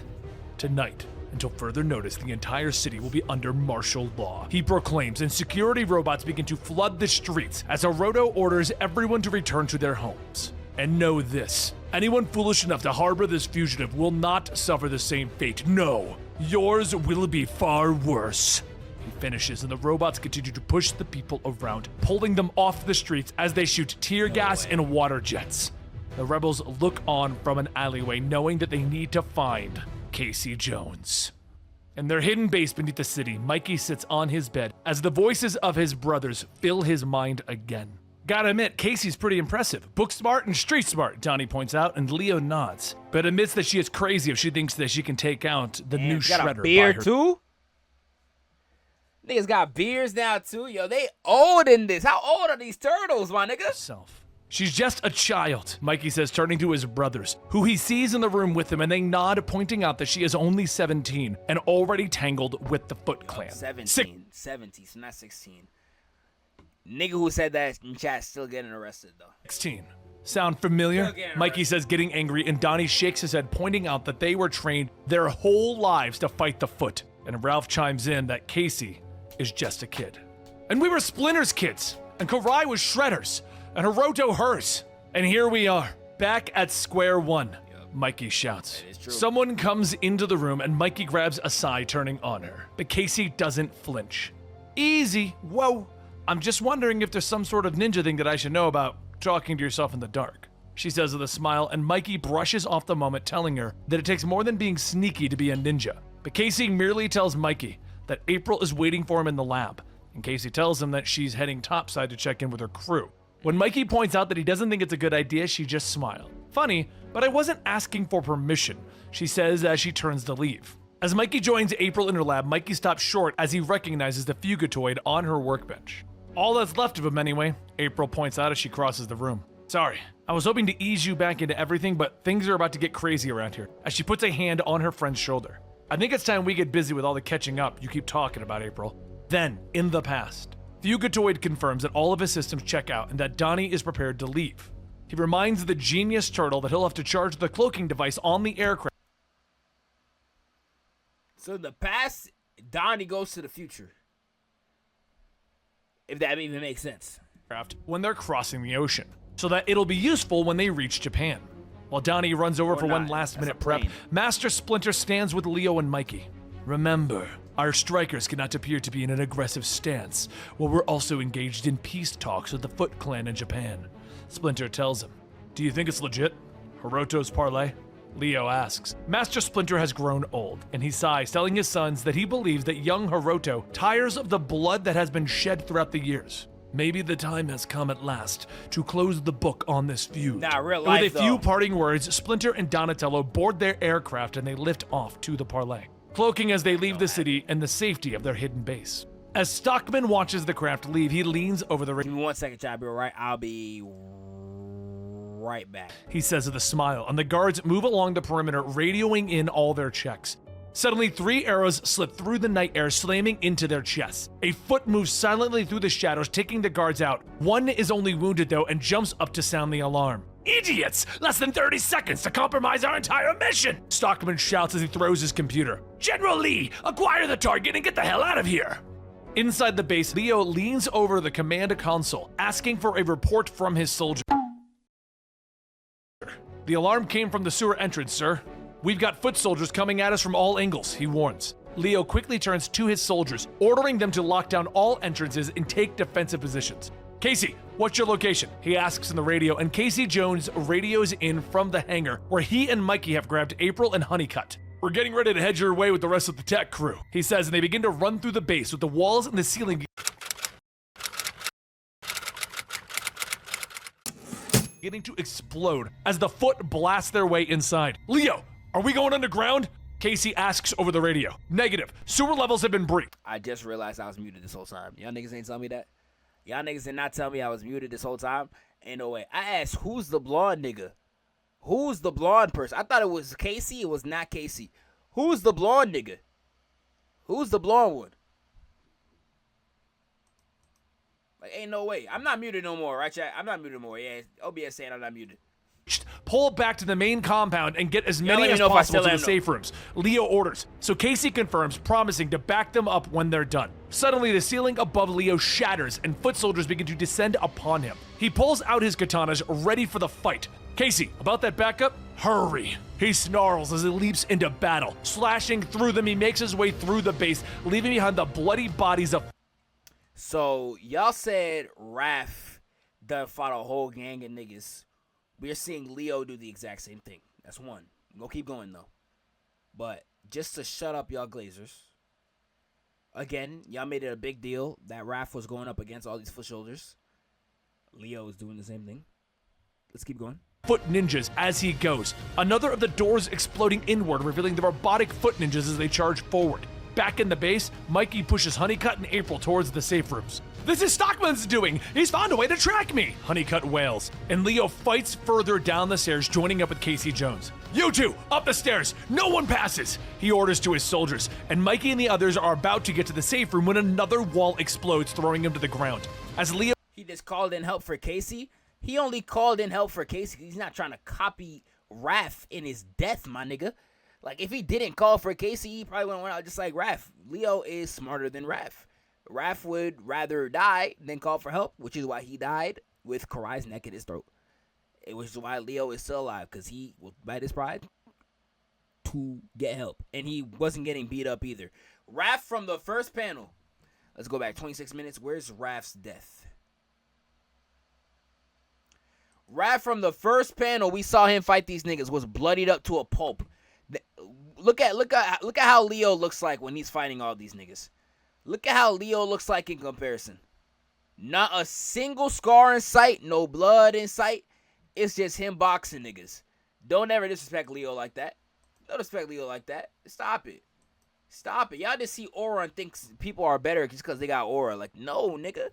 Speaker 2: Tonight, until further notice, the entire city will be under martial law. He proclaims, and security robots begin to flood the streets as Hiroto orders everyone to return to their homes. And know this, anyone foolish enough to harbor this fugitive will not suffer the same fate. No, yours will be far worse. He finishes, and the robots continue to push the people around, pulling them off the streets as they shoot tear gas and water jets. The rebels look on from an alleyway, knowing that they need to find Casey Jones. In their hidden base beneath the city, Mikey sits on his bed as the voices of his brothers fill his mind again. Gotta admit, Casey's pretty impressive. Book smart and street smart, Donnie points out, and Leo nods, but admits that she is crazy if she thinks that she can take out the new Shredder.
Speaker 1: Got a beard too? Niggas got beards now too. Yo, they old in this. How old are these turtles, my nigga?
Speaker 2: She's just a child, Mikey says, turning to his brothers, who he sees in the room with him, and they nod, pointing out that she is only 17 and already tangled with the Foot Clan.
Speaker 1: 17, so not 16. Nigga who said that in chat still getting arrested, though.
Speaker 2: 16. Sound familiar? Mikey says, getting angry, and Donnie shakes his head, pointing out that they were trained their whole lives to fight the Foot. And Ralph chimes in that Casey is just a kid. And we were Splinter's kids, and Karai was Shredder's, and Hiroto hers. And here we are, back at square one. Mikey shouts. Someone comes into the room, and Mikey grabs Asai, turning on her. But Casey doesn't flinch. Easy. Whoa. I'm just wondering if there's some sort of ninja thing that I should know about talking to yourself in the dark, she says with a smile, and Mikey brushes off the moment, telling her that it takes more than being sneaky to be a ninja. But Casey merely tells Mikey that April is waiting for him in the lab, and Casey tells him that she's heading topside to check in with her crew. When Mikey points out that he doesn't think it's a good idea, she just smiled. Funny, but I wasn't asking for permission, she says as she turns to leave. As Mikey joins April in her lab, Mikey stops short as he recognizes the Fugitoid on her workbench. All that's left of him anyway, April points out as she crosses the room. Sorry, I was hoping to ease you back into everything, but things are about to get crazy around here, as she puts a hand on her friend's shoulder. I think it's time we get busy with all the catching up you keep talking about, April. Then, in the past, Fugitoid confirms that all of his systems check out and that Donnie is prepared to leave. He reminds the genius turtle that he'll have to charge the cloaking device on the aircraft.
Speaker 1: So in the past, Donnie goes to the future. If that even makes sense.
Speaker 2: When they're crossing the ocean, so that it'll be useful when they reach Japan. While Donnie runs over for one last-minute prep, Master Splinter stands with Leo and Mikey. Remember, our strikers cannot appear to be in an aggressive stance, while we're also engaged in peace talks with the Foot Clan in Japan. Splinter tells him, do you think it's legit? Hiroto's parlay? Leo asks. Master Splinter has grown old, and he sighs, telling his sons that he believes that young Hiroto tires of the blood that has been shed throughout the years. Maybe the time has come at last to close the book on this feud.
Speaker 1: Nah, real life,
Speaker 2: with a few parting words, Splinter and Donatello board their aircraft and they lift off to the parlay, cloaking as they leave the city and the safety of their hidden base. As Stockman watches the craft leave, he leans over the...
Speaker 1: Give me 1 second, chat. I'll be right. I'll be right back,
Speaker 2: he says with a smile, and the guards move along the perimeter, radioing in all their checks. Suddenly, 3 arrows slip through the night air, slamming into their chests. A foot moves silently through the shadows, taking the guards out. One is only wounded, though, and jumps up to sound the alarm. Idiots! Less than 30 seconds to compromise our entire mission! Stockman shouts as he throws his computer. General Lee, acquire the target and get the hell out of here! Inside the base, Leo leans over the command console, asking for a report from his soldier. The alarm came from the sewer entrance, sir. We've got foot soldiers coming at us from all angles, he warns. Leo quickly turns to his soldiers, ordering them to lock down all entrances and take defensive positions. Casey, what's your location? He asks in the radio, and Casey Jones radios in from the hangar where he and Mikey have grabbed April and Honeycutt. We're getting ready to head your way with the rest of the tech crew, he says, and they begin to run through the base with the walls and the ceiling. beginning to explode as the foot blasts their way inside. Leo, are we going underground? Casey asks over the radio. Negative. Sewer levels have been breached.
Speaker 1: I just realized I was muted this whole time. Y'all niggas ain't tell me that. Y'all niggas did not tell me I was muted this whole time. Ain't no way. I asked, who's the blonde nigga? Who's the blonde person? I thought it was Casey. It was not Casey. Who's the blonde nigga? Who's the blonde one? Like, ain't no way. I'm not muted no more, right, chat? I'm not muted no more. Yeah, OBS saying I'm not muted.
Speaker 2: Pull back to the main compound and get as many as possible to the safe rooms. Leo orders, so Casey confirms, promising to back them up when they're done. Suddenly, the ceiling above Leo shatters and foot soldiers begin to descend upon him. He pulls out his katanas, ready for the fight. Casey, about that backup? Hurry. He snarls as he leaps into battle. Slashing through them, he makes his way through the base, leaving behind the bloody bodies of...
Speaker 1: So, y'all said Raph done fought a whole gang of niggas. We're seeing Leo do the exact same thing. That's one. We'll keep going, though. But just to shut up y'all Glazers. Again, y'all made it a big deal that Raph was going up against all these foot soldiers. Leo is doing the same thing. Let's keep going.
Speaker 2: Foot ninjas as he goes. Another of the doors exploding inward, revealing the robotic foot ninjas as they charge forward. Back in the base, Mikey pushes Honeycutt and April towards the safe rooms. This is Stockman's doing! He's found a way to track me! Honeycutt wails, and Leo fights further down the stairs, joining up with Casey Jones. You two, up the stairs! No one passes! He orders to his soldiers, and Mikey and the others are about to get to the safe room when another wall explodes, throwing him to the ground. As Leo...
Speaker 1: He just called in help for Casey? He only called in help for Casey. He's not trying to copy Raph in his death, my nigga. Like, if he didn't call for Casey, he probably would have went out just like Raph. Leo is smarter than Raph. Raph would rather die than call for help, which is why he died with Karai's neck in his throat. It was why Leo is still alive, because he will bite his pride to get help. And he wasn't getting beat up either. Raph from the first panel. Let's go back 26 minutes. Where's Raph's death? Raph from the first panel, we saw him fight these niggas, was bloodied up to a pulp. Look at how Leo looks like when he's fighting all these niggas. Look at how Leo looks like in comparison. Not a single scar in sight, no blood in sight. It's just him boxing niggas. Don't ever disrespect Leo like that. Don't disrespect Leo like that. Stop it. Stop it. Y'all just see aura and think people are better just because they got aura. Like, no, nigga.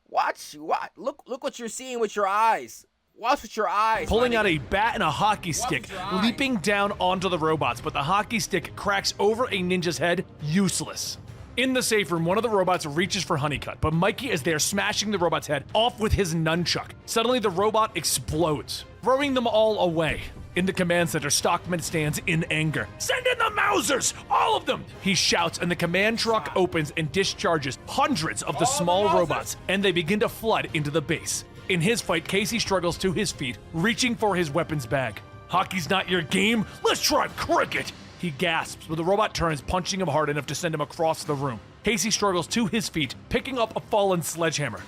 Speaker 1: Watch. Look what you're seeing with your eyes. Watch with your eyes.
Speaker 2: Pulling out a bat and a hockey stick, leaping down onto the robots, but the hockey stick cracks over a ninja's head, useless. In the safe room, one of the robots reaches for Honeycutt, but Mikey is there smashing the robot's head off with his nunchuck. Suddenly, the robot explodes, throwing them all away. In the command center, Stockman stands in anger. Send in the Mausers! All of them! He shouts, and the command truck opens and discharges hundreds of the small robots, and they begin to flood into the base. In his fight, Casey struggles to his feet, reaching for his weapons bag. Hockey's not your game? Let's try cricket! He gasps, but the robot turns, punching him hard enough to send him across the room. Casey struggles to his feet, picking up a fallen sledgehammer.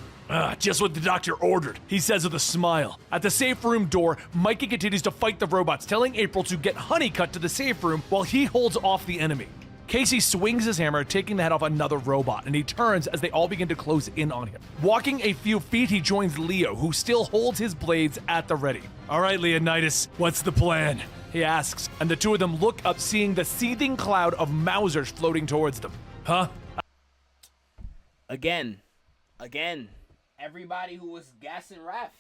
Speaker 2: Just what the doctor ordered, he says with a smile. At the safe room door, Mikey continues to fight the robots, telling April to get Honeycutt to the safe room while he holds off the enemy. Casey swings his hammer, taking the head off another robot, and he turns as they all begin to close in on him. Walking a few feet, he joins Leo, who still holds his blades at the ready. All right, Leonidas, what's the plan? He asks, and the two of them look up, seeing the seething cloud of Mausers floating towards them. Huh?
Speaker 1: Again, everybody who was gassing Raph.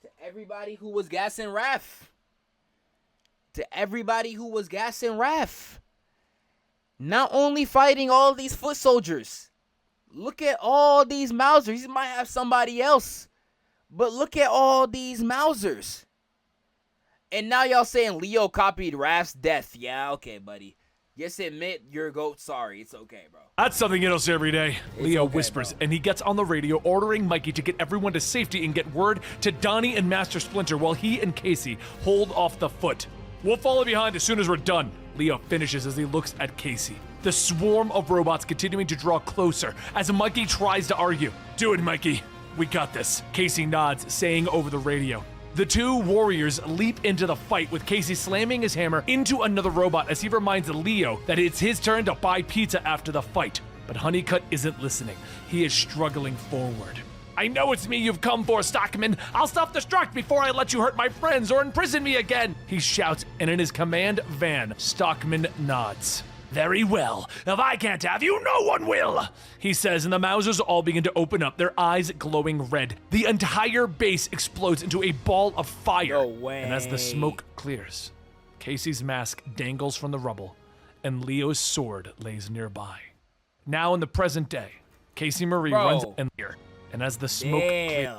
Speaker 1: To everybody who was gassing Raph. To everybody who was gassing Raph. Not only fighting all these foot soldiers. Look at all these Mausers. He might have somebody else. But look at all these Mausers. And now y'all saying Leo copied Raph's death. Yeah, okay, buddy. Just admit you're a goat. Sorry, it's okay, bro.
Speaker 2: That's something you don't say every day. Leo
Speaker 1: okay,
Speaker 2: whispers,
Speaker 1: bro.
Speaker 2: and he gets on the radio, ordering Mikey to get everyone to safety and get word to Donnie and Master Splinter while he and Casey hold off the foot. We'll follow behind as soon as we're done, Leo finishes as he looks at Casey. The swarm of robots continuing to draw closer as Mikey tries to argue. Do it, Mikey. We got this. Casey nods, saying over the radio. The two warriors leap into the fight, with Casey slamming his hammer into another robot as he reminds Leo that it's his turn to buy pizza after the fight. But Honeycutt isn't listening. He is struggling forward. I know it's me you've come for, Stockman. I'll self-destruct before I let you hurt my friends or imprison me again, he shouts, and in his command van, Stockman nods. Very well. If I can't have you, no one will, he says, and the Mausers all begin to open up, their eyes glowing red. The entire base explodes into a ball of fire.
Speaker 1: No way.
Speaker 2: And as the smoke clears, Casey's mask dangles from the rubble, and Leo's sword lays nearby. Now in the present day, Casey Marie runs in here, and as the smoke clears,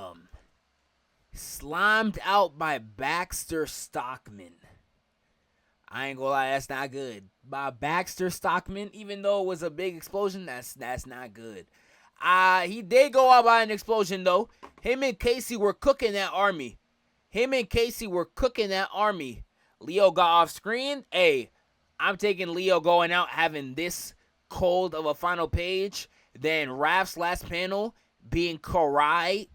Speaker 1: slimed out by Baxter Stockman. I ain't gonna lie, that's not good. By Baxter Stockman, even though it was a big explosion, that's not good. He did go out by an explosion though. Him and Casey were cooking that army. Leo got off screen. Hey, I'm taking Leo going out having this cold of a final page. Then Raph's last panel being Karai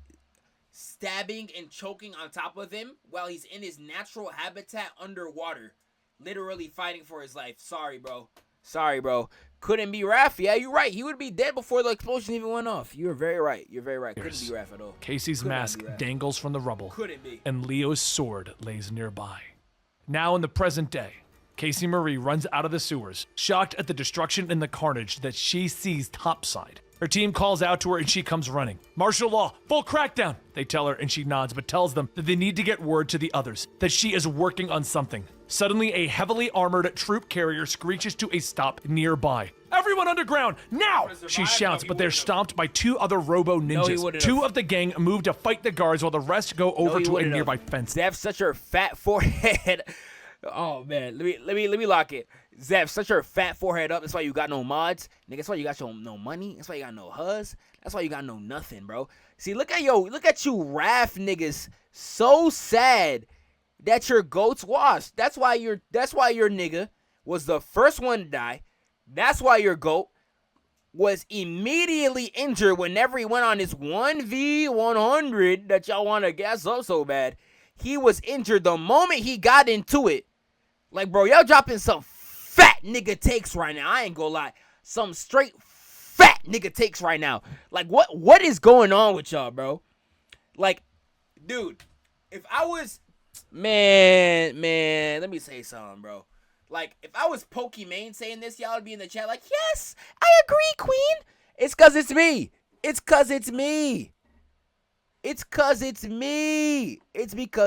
Speaker 1: stabbing and choking on top of him while he's in his natural habitat underwater. Literally fighting for his life. Sorry, bro. Couldn't be Raph. Yeah, you're right. He would be dead before the explosion even went off. You're very right. Couldn't be Raph at all.
Speaker 2: Casey's mask dangles from the rubble.
Speaker 1: Couldn't be.
Speaker 2: And Leo's sword lays nearby. Now in the present day, Casey Marie runs out of the sewers, shocked at the destruction and the carnage that she sees topside. Her team calls out to her and she comes running. Martial law, full crackdown, they tell her, and she nods but tells them that they need to get word to the others, that she is working on something. Suddenly, a heavily armored troop carrier screeches to a stop nearby. Everyone underground, now! She shouts, but they're stomped by two other robo-ninjas. Two of the gang move to fight the guards while the rest go over to a nearby fence.
Speaker 1: Zeph, such her fat forehead. Oh man, let me lock it. Zeph, such her fat forehead up. That's why you got no mods, nigga. That's why you got no money. That's why you got no huzz. That's why you got no nothing, bro. See, look at you, Raph niggas. So sad that your goats washed. That's why your nigga was the first one to die. That's why your goat was immediately injured whenever he went on his 1v100 that y'all want to gas up so bad. He was injured the moment he got into it. Like, bro, y'all dropping some fat nigga takes right now. I ain't gonna lie. Some straight fat nigga takes right now. Like, what is going on with y'all, bro? Like, dude, if I was... Man, let me say something, bro. Like, if I was Pokimane saying this, y'all would be in the chat like, yes, I agree, queen. It's because it's me. It's because it's me. It's because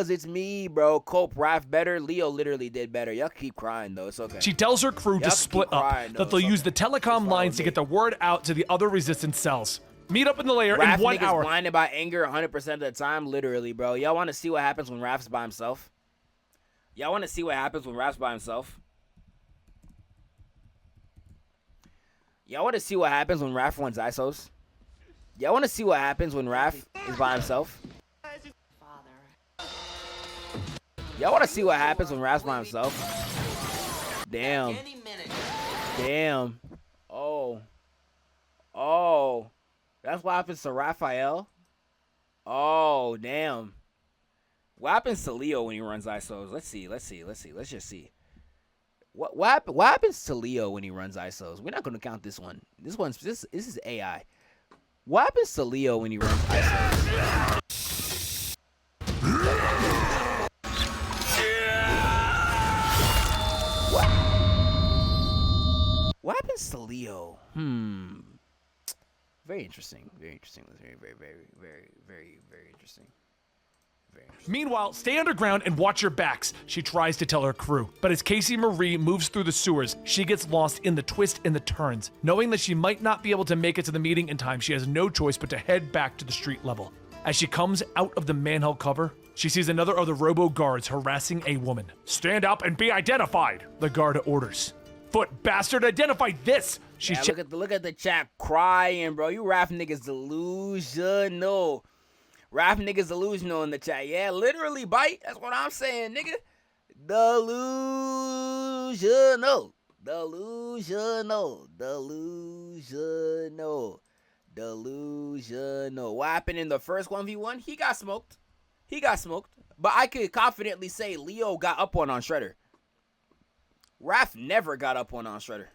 Speaker 1: it's me, bro. Cope, Raph better. Leo literally did better. Y'all keep crying, though. It's okay.
Speaker 2: She tells her crew to split up, that they'll use the telecom lines to get the word out to the other resistance cells. Meet up in the lair in 1 hour.
Speaker 1: Raph blinded by anger 100% of the time, literally, bro. Y'all want to see what happens when Raph's by himself? Y'all want to see what happens when Raph's by himself? Y'all want to see what happens when Raph wins ISOs? Y'all want to see what happens when Raph is by himself? Y'all want to see what happens when Raph's by himself? Damn. Oh. That's what happens to Raphael? Oh, damn. What happens to Leo when he runs ISOs? Let's see. Let's just see. What happens to Leo when he runs ISOs? We're not going to count this one. This is AI. What happens to Leo when he runs ISOs? What happens to Leo? Very interesting. Very interesting. Very interesting.
Speaker 2: Meanwhile, stay underground and watch your backs, she tries to tell her crew. But as Casey Marie moves through the sewers, she gets lost in the twists and the turns. Knowing that she might not be able to make it to the meeting in time, she has no choice but to head back to the street level. As she comes out of the manhole cover, she sees another of the robo-guards harassing a woman. Stand up and be identified, the guard orders. Foot bastard, identify this!
Speaker 1: Look at the chat crying, bro. You Raph niggas delusional. Raph niggas delusional in the chat. Yeah, literally, bite. That's what I'm saying, nigga. Delusional. What happened in the first 1v1? He got smoked. But I could confidently say Leo got up on Shredder. Raph never got up on Shredder.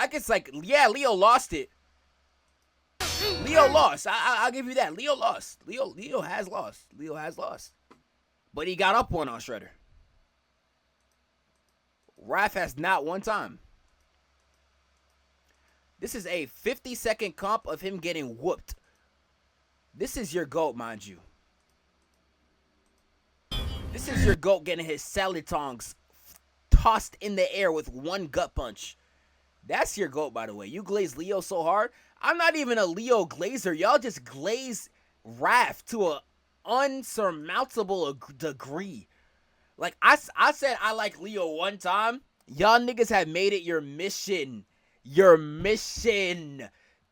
Speaker 1: I guess, like, yeah, Leo lost it. Leo lost. I'll give you that. Leo lost. Leo has lost. Leo has lost. But he got up one on Shredder. Raph has not one time. This is a 50-second comp of him getting whooped. This is your GOAT, mind you. This is your GOAT getting his salad tongs tossed in the air with one gut punch. That's your GOAT, by the way. You glaze Leo so hard. I'm not even a Leo glazer. Y'all just glaze Raph to an unsurmountable degree. Like, I said I like Leo one time. Y'all niggas have made it your mission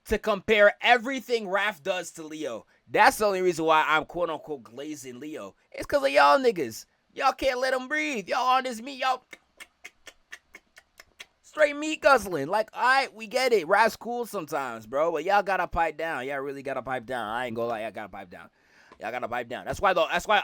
Speaker 1: to compare everything Raph does to Leo. That's the only reason why I'm quote-unquote glazing Leo. It's because of y'all niggas. Y'all can't let him breathe. Y'all on this meat. Y'all straight meat guzzling. Like, all right, we get it. Raph's cool sometimes, bro. But y'all gotta pipe down. Y'all really gotta pipe down. I ain't gonna lie. Y'all gotta pipe down. Y'all gotta pipe down. That's why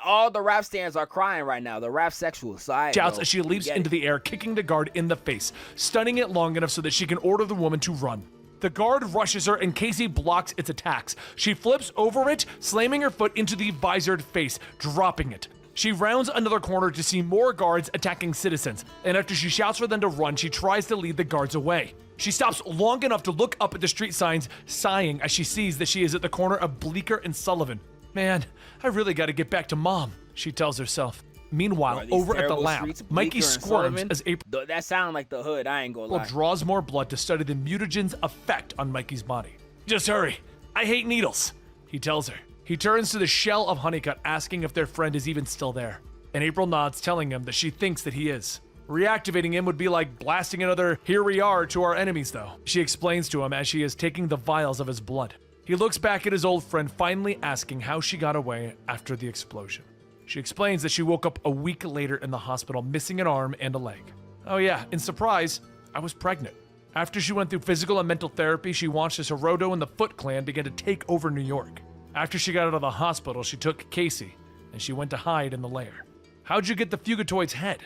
Speaker 1: all the Raph stands are crying right now. The Raph sexuals. So
Speaker 2: Shouts as she leaps into the air, kicking the guard in the face, stunning it long enough so that she can order the woman to run. The guard rushes her and Casey blocks its attacks. She flips over it, slamming her foot into the visored face, dropping it. She rounds another corner to see more guards attacking citizens, and after she shouts for them to run, she tries to lead the guards away. She stops long enough to look up at the street signs, sighing as she sees that she is at the corner of Bleecker and Sullivan. Man, I really gotta get back to Mom, she tells herself. Meanwhile, over at the lab, Mikey squirms as April...
Speaker 1: That sound like the hood, I ain't gonna lie.
Speaker 2: ...draws more blood to study the mutagen's effect on Mikey's body. Just hurry. I hate needles, he tells her. He turns to the shell of Honeycutt, asking if their friend is even still there. And April nods, telling him that she thinks that he is. Reactivating him would be like blasting another "here we are" to our enemies, though. She explains to him as she is taking the vials of his blood. He looks back at his old friend, finally asking how she got away after the explosion. She explains that she woke up a week later in the hospital, missing an arm and a leg. Oh yeah, in surprise, I was pregnant. After she went through physical and mental therapy, she watched as Hiroto and the Foot Clan began to take over New York. After she got out of the hospital, she took Casey, and she went to hide in the lair. How'd you get the Fugitoid's head?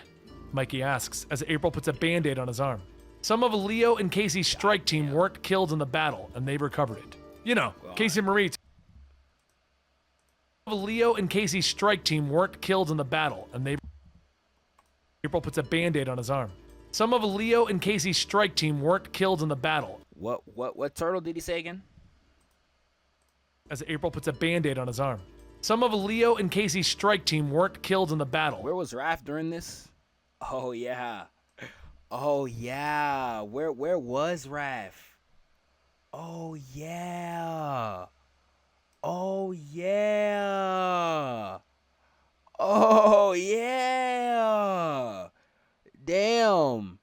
Speaker 2: Mikey asks, as April puts a band-aid on his arm. Some of Leo and Casey's strike team weren't killed in the battle, and they recovered it. You know, Casey Marie... Leo and Casey's strike team weren't killed in the battle, and they... April puts a band-aid on his arm. Some of Leo and Casey's strike team weren't killed in the battle.
Speaker 1: What turtle did he say again?
Speaker 2: As April puts a band-aid on his arm. Some of Leo and Casey's strike team weren't killed in the battle.
Speaker 1: Where was Raph during this? Oh yeah. Oh yeah. Where was Raph? Oh yeah. Oh yeah. Oh yeah. Damn.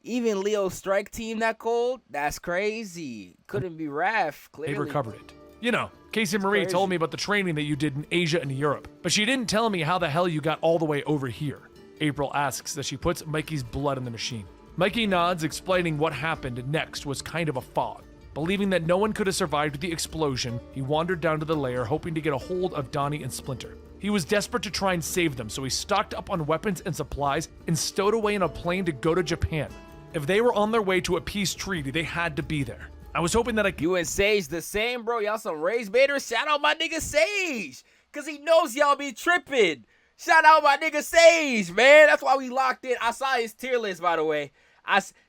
Speaker 1: Even Leo's strike team that cold? That's crazy. Couldn't be Raph, clearly.
Speaker 2: They recovered it. You know, Casey Marie told me about the training that you did in Asia and Europe, but she didn't tell me how the hell you got all the way over here. April asks as she puts Mikey's blood in the machine. Mikey nods, explaining what happened next was kind of a fog. Believing that no one could have survived the explosion, he wandered down to the lair hoping to get a hold of Donnie and Splinter. He was desperate to try and save them, so he stocked up on weapons and supplies and stowed away in a plane to go to Japan. If they were on their way to a peace treaty, they had to be there. I was hoping that
Speaker 1: You and Sage the same, bro. Y'all some race baiters. Shout out my nigga Sage, because he knows y'all be tripping. Shout out my nigga Sage, man. That's why we locked in. I saw his tier list, by the way.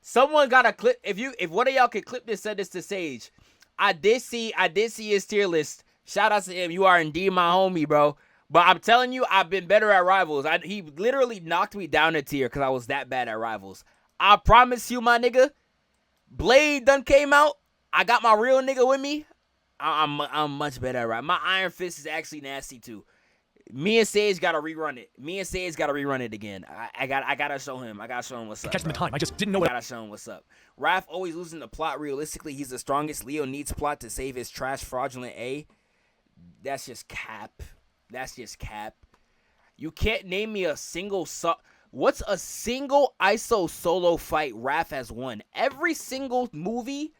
Speaker 1: Someone got a clip. If one of y'all could clip this, send this to Sage. I did see his tier list. Shout out to him. You are indeed my homie, bro. But I'm telling you, I've been better at Rivals. He literally knocked me down a tier because I was that bad at Rivals. I promise you, my nigga. Blade done came out. I got my real nigga with me. I'm much better at Rivals. My Iron Fist is actually nasty too. Me and Sage gotta rerun it. Again. I gotta show him. I gotta show him what's up.
Speaker 2: Catch the time. I just didn't know
Speaker 1: what. I gotta show him what's up. Raph always losing the plot. Realistically, he's the strongest. Leo needs plot to save his trash fraudulent A. That's just cap. You can't name me a single What's a single ISO solo fight Raph has won? Every single movie,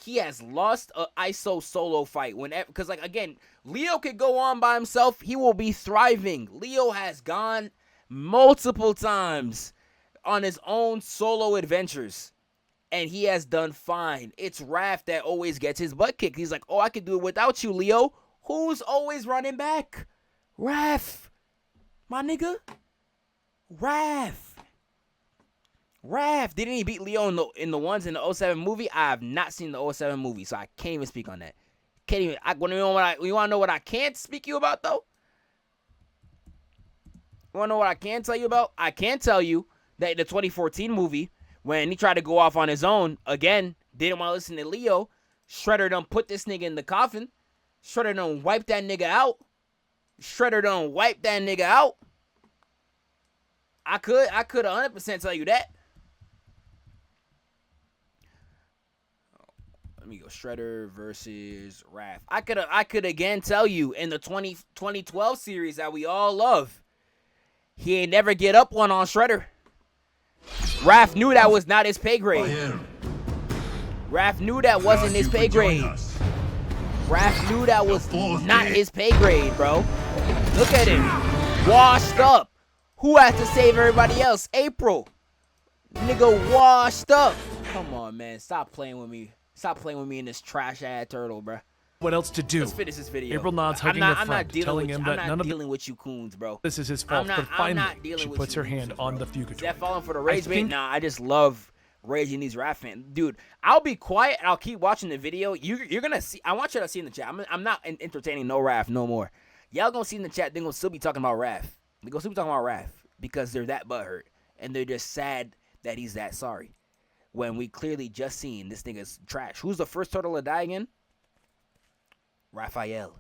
Speaker 1: he has lost a ISO solo fight. Because, like, again, Leo could go on by himself. He will be thriving. Leo has gone multiple times on his own solo adventures. and he has done fine. It's Raph that always gets his butt kicked. He's like, oh, I can do it without you, Leo. Who's always running back? Raph. My nigga. Raph. Didn't he beat Leo in the ones in the 07 movie? I have not seen the 07 movie, so I can't even speak on that. You want to know what I can't speak to you about, though? You want to know what I can tell you about? I can tell you that in the 2014 movie, when he tried to go off on his own, again, didn't want to listen to Leo, Shredder done put this nigga in the coffin. Shredder done wipe that nigga out. I could 100% tell you that. Let me go. Shredder versus Raph. I could again tell you in the 2012 series that we all love, he ain't never get up one on Shredder. Raph knew that was not his pay grade. Raph knew that wasn't his pay grade. Raph knew that was not his pay grade, bro. Look at him. Washed up. Who has to save everybody else? April. Nigga washed up. Come on, man. Stop playing with me. Stop playing with me in this trash-ass turtle, bro.
Speaker 2: What else to do?
Speaker 1: Let's finish this video.
Speaker 2: April nods, hugging her friend, telling him that none of
Speaker 1: dealing with you coons, bro.
Speaker 2: This is his fault, but finally, she puts her hand on the Fugator.
Speaker 1: Zeph falling for the rage bait? Nah, I just love raging these Raph fans. Dude, I'll be quiet and I'll keep watching the video. You're gonna see. I want you to see in the chat. I'm not entertaining no Raph no more. Y'all gonna see in the chat. They're gonna still be talking about Raph. They're gonna still be talking about Raph because they're that butthurt and they're just sad that he's that sorry. When we clearly just seen this nigga's trash. Who's the first turtle to die again? Raphael.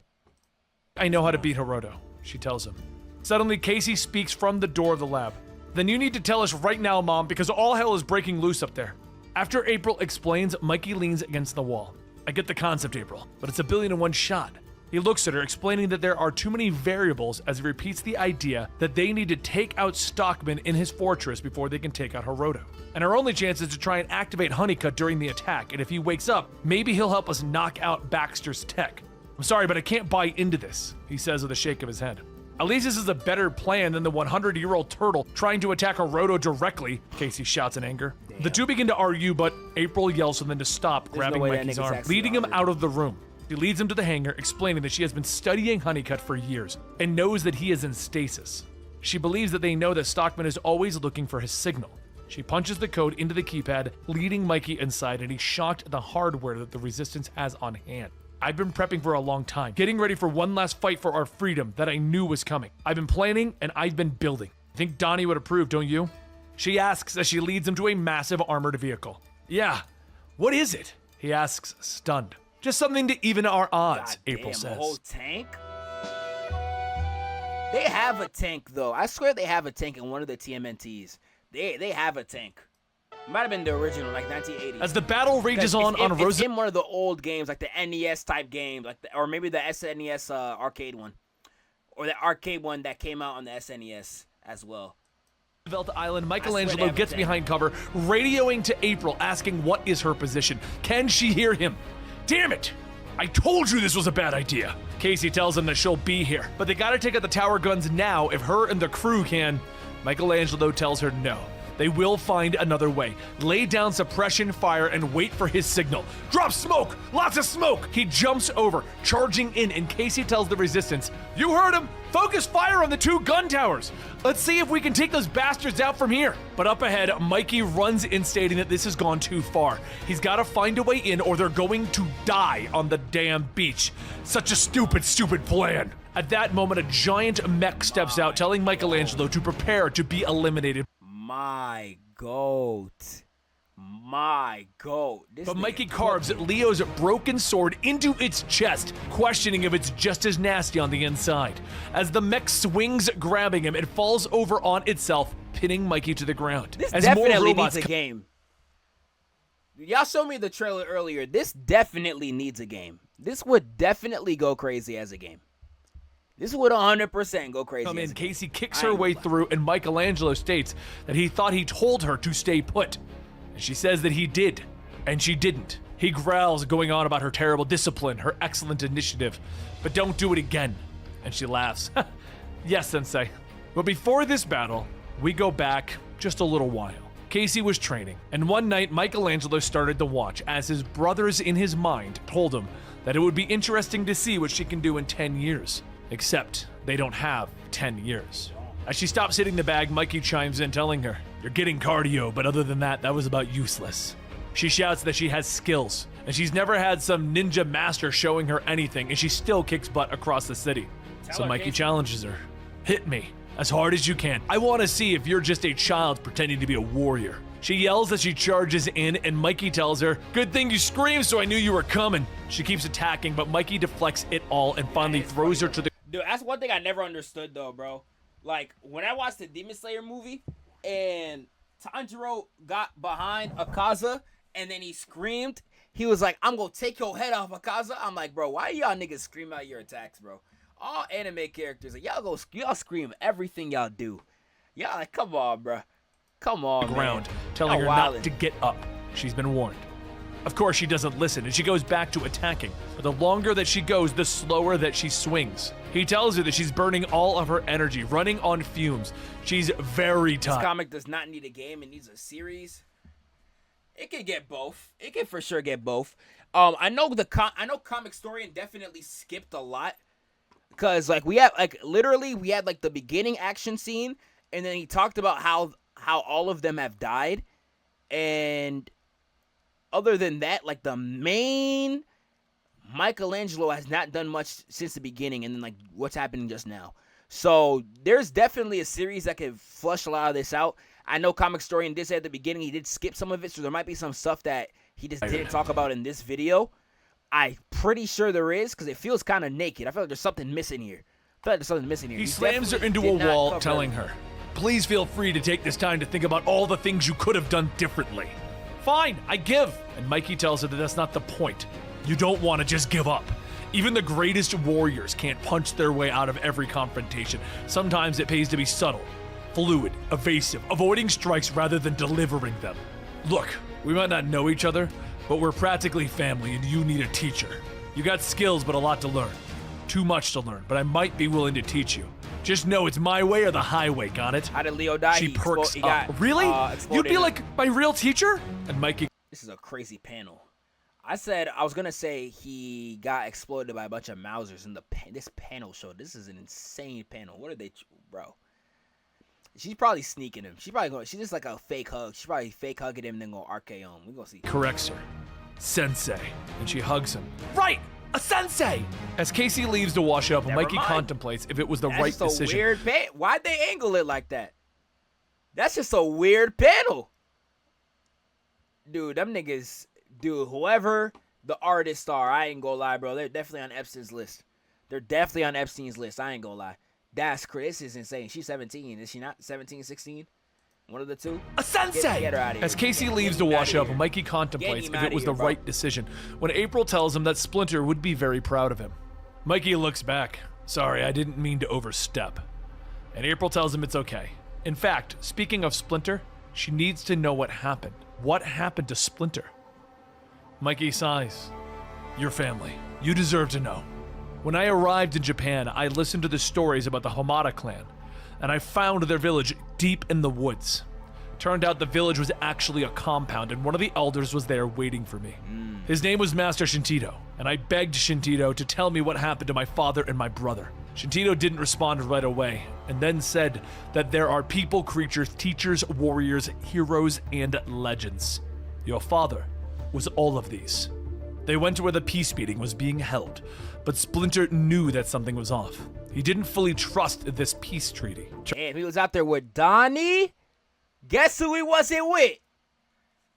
Speaker 2: I know how to beat Hiroto, she tells him. Suddenly, Casey speaks from the door of the lab. Then you need to tell us right now, Mom, because all hell is breaking loose up there. After April explains, Mikey leans against the wall. I get the concept, April, but it's a 1,000,000,001 shot. He looks at her, explaining that there are too many variables as he repeats the idea that they need to take out Stockman in his fortress before they can take out Hiroto. And our only chance is to try and activate Honeycutt during the attack, and if he wakes up, maybe he'll help us knock out Baxter's tech. I'm sorry, but I can't buy into this, he says with a shake of his head. At least this is a better plan than the 100-year-old turtle trying to attack Hiroto directly, Casey shouts in anger. Damn. The two begin to argue, but April yells for them to stop, grabbing Mikey's arm, leading him out of the room. She leads him to the hangar, explaining that she has been studying Honeycutt for years and knows that he is in stasis. She believes that they know that Stockman is always looking for his signal. She punches the code into the keypad, leading Mikey inside, and he's shocked at the hardware that the Resistance has on hand. I've been prepping for a long time, getting ready for one last fight for our freedom that I knew was coming. I've been planning and I've been building. I think Donnie would approve, don't you? She asks as she leads him to a massive armored vehicle. Yeah, what is it? He asks, stunned. Just something to even our odds, April says.
Speaker 1: A whole tank? They have a tank, though. I swear they have a tank in one of the TMNTs. They have a tank. Might have been the original, like 1980.
Speaker 2: As the battle rages on Rosa.
Speaker 1: It's in one of the old games, like the NES type game, like or maybe the SNES arcade one, or the arcade one that came out on the SNES as well.
Speaker 2: Roosevelt Island, Michelangelo gets behind cover, radioing to April, asking what is her position. Can she hear him? Damn it! I told you this was a bad idea. Casey tells him that she'll be here, but they gotta take out the tower guns now if her and the crew can. Michelangelo tells her no. They will find another way. Lay down suppression fire and wait for his signal. Drop smoke! Lots of smoke! He jumps over, charging in, and Casey tells the Resistance, you heard him! Focus fire on the two gun towers! Let's see if we can take those bastards out from here. But up ahead, Mikey runs in, stating that this has gone too far. He's gotta find a way in or they're going to die on the damn beach. Such a stupid, stupid plan. At that moment, a giant mech steps out, telling Michelangelo to prepare to be eliminated.
Speaker 1: My goat.
Speaker 2: But Mikey carves Leo's broken sword into its chest, questioning if it's just as nasty on the inside. As the mech swings, grabbing him, it falls over on itself, pinning Mikey to the ground.
Speaker 1: This definitely needs a game. Y'all showed me the trailer earlier. This definitely needs a game. This would definitely go crazy as a game. This would 100% go crazy.
Speaker 2: Casey kicks her way through, and Michelangelo states that he thought he told her to stay put. And she says that he did, and she didn't. He growls, going on about her terrible discipline, her excellent initiative, but don't do it again. And she laughs. Yes, Sensei. But before this battle, we go back just a little while. Casey was training, and one night Michelangelo started to watch as his brothers in his mind told him that it would be interesting to see what she can do in 10 years. Except they don't have 10 years. As she stops hitting the bag, Mikey chimes in telling her, "You're getting cardio, but other than that was about useless." She shouts that she has skills, and she's never had some ninja master showing her anything, and she still kicks butt across the city. So Mikey challenges her, "Hit me as hard as you can. I want to see if you're just a child pretending to be a warrior." She yells as she charges in, and Mikey tells her, "Good thing you screamed, so I knew you were coming." She keeps attacking, but Mikey deflects it all and finally throws her to the...
Speaker 1: Dude, that's one thing I never understood, though, bro. Like, when I watched the Demon Slayer movie, and Tanjiro got behind Akaza, and then he screamed, he was like, "I'm gonna take your head off, Akaza." I'm like, bro, why y'all niggas scream out your attacks, bro? All anime characters, like, y'all scream everything y'all do. Y'all like, come on, bro. Come on,
Speaker 2: ground,
Speaker 1: man.
Speaker 2: telling her not to get up. She's been warned. Of course, she doesn't listen, and she goes back to attacking. But the longer that she goes, the slower that she swings. He tells her that she's burning all of her energy, running on fumes. She's very tired.
Speaker 1: This comic does not need a game, it needs a series. It can get both. It can for sure get both. I know Comic Story definitely skipped a lot. Because, like, we had the beginning action scene, and then he talked about how all of them have died. And other than that, like, the main Michelangelo has not done much since the beginning, and then, like, what's happening just now. So there's definitely a series that could flush a lot of this out. I know Comic Story did say at the beginning he did skip some of it, so there might be some stuff that he just didn't talk about in this video. I'm pretty sure there is, because it feels kind of naked. I feel like there's something missing here.
Speaker 2: He slams her into a wall, telling her, "Please feel free to take this time to think about all the things you could have done differently." "Fine, I give." And Mikey tells her that that's not the point. You don't want to just give up. Even the greatest warriors can't punch their way out of every confrontation. Sometimes it pays to be subtle, fluid, evasive, avoiding strikes rather than delivering them. Look, we might not know each other, but we're practically family and you need a teacher. You got skills, but a lot to learn. Too much to learn, but I might be willing to teach you. Just know it's my way or the highway, got it?
Speaker 1: How did Leo die?
Speaker 2: She perks up. Really? You'd be like my real teacher? And Mikey...
Speaker 1: This is a crazy panel. I was gonna say he got exploded by a bunch of Mausers in this panel show. This is an insane panel. What are they, bro? She's probably sneaking him. She's just like a fake hug. She's probably fake hugging him and then go RKO him. We gonna see.
Speaker 2: Corrects her. "Sensei." And she hugs him. Right! A sensei! As Casey leaves to wash up, Mikey contemplates if it was the right decision.
Speaker 1: Weird why'd they angle it like that? That's just a weird panel. Dude, them niggas... Dude, whoever the artists are, I ain't gonna lie, bro. They're definitely on Epstein's list. I ain't gonna lie. That's crazy. This is insane. She's 17. Is she not? 17, 16? One of the two?
Speaker 2: A sensei!
Speaker 1: Get her out of here.
Speaker 2: As Casey leaves to wash up, Mikey contemplates if it was the right decision when April tells him that Splinter would be very proud of him. Mikey looks back. "Sorry, I didn't mean to overstep." And April tells him it's okay. In fact, speaking of Splinter, she needs to know what happened. What happened to Splinter? Mikey sighs. "Your family. You deserve to know. When I arrived in Japan, I listened to the stories about the Hamada clan, and I found their village deep in the woods. Turned out the village was actually a compound, and one of the elders was there waiting for me. His name was Master Shintito, and I begged Shintito to tell me what happened to my father and my brother. Shintito didn't respond right away, and then said that there are people, creatures, teachers, warriors, heroes, and legends. Your father was all of these. They went to where the peace meeting was being held, but Splinter knew that something was off. He didn't fully trust this peace treaty."
Speaker 1: Damn, he was out there with Donnie? Guess who he wasn't with?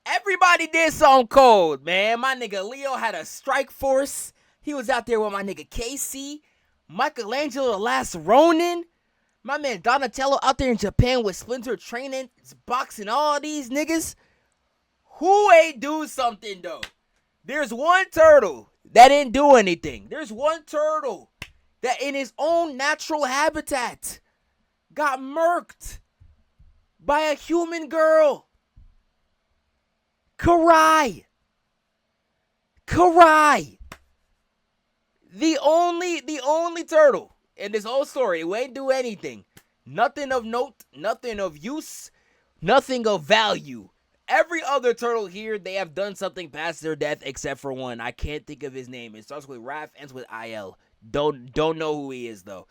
Speaker 1: Everybody did something cold, man. My nigga Leo had a strike force. He was out there with my nigga Casey. Michelangelo, the last Ronin. My man Donatello out there in Japan with Splinter training, boxing all these niggas. Who ain't do something, though? There's one turtle that didn't do anything. There's one turtle that in his own natural habitat got murked by a human girl. Karai. The only turtle in this whole story who ain't do anything. Nothing of note, nothing of use. Nothing of value. Every other turtle here, they have done something past their death except for one. I can't think of his name. It starts with Raph, ends with IL. Don't know who he is though.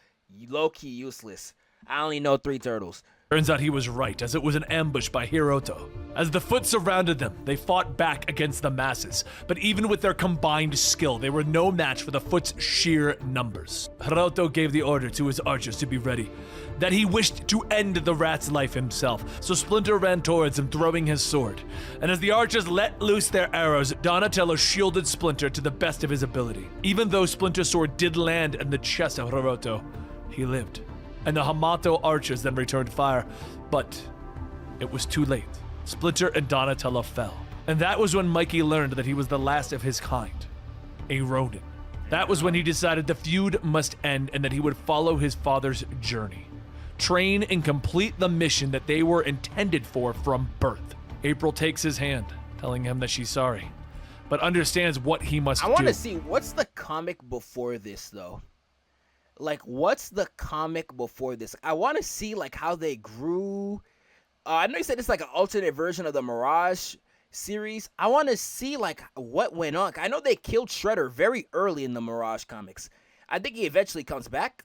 Speaker 1: Low-key useless. I only know 3 turtles.
Speaker 2: Turns out he was right, as it was an ambush by Hiroto. As the Foot surrounded them, they fought back against the masses, but even with their combined skill, they were no match for the Foot's sheer numbers. Hiroto gave the order to his archers to be ready, that he wished to end the rat's life himself, so Splinter ran towards him, throwing his sword. And as the archers let loose their arrows, Donatello shielded Splinter to the best of his ability. Even though Splinter's sword did land in the chest of Hiroto, he lived. And the Hamato archers then returned fire, but it was too late. Splinter and Donatello fell. And that was when Mikey learned that he was the last of his kind, a Ronin. That was when he decided the feud must end and that he would follow his father's journey. Train and complete the mission that they were intended for from birth. April takes his hand, telling him that she's sorry, but understands what he must do.
Speaker 1: I want to see, what's the comic before this, though? Like, what's the comic before this? I want to see, like, how they grew. I know you said it's like an alternate version of the Mirage series. I want to see, like, what went on. I know they killed Shredder very early in the Mirage comics. I think he eventually comes back.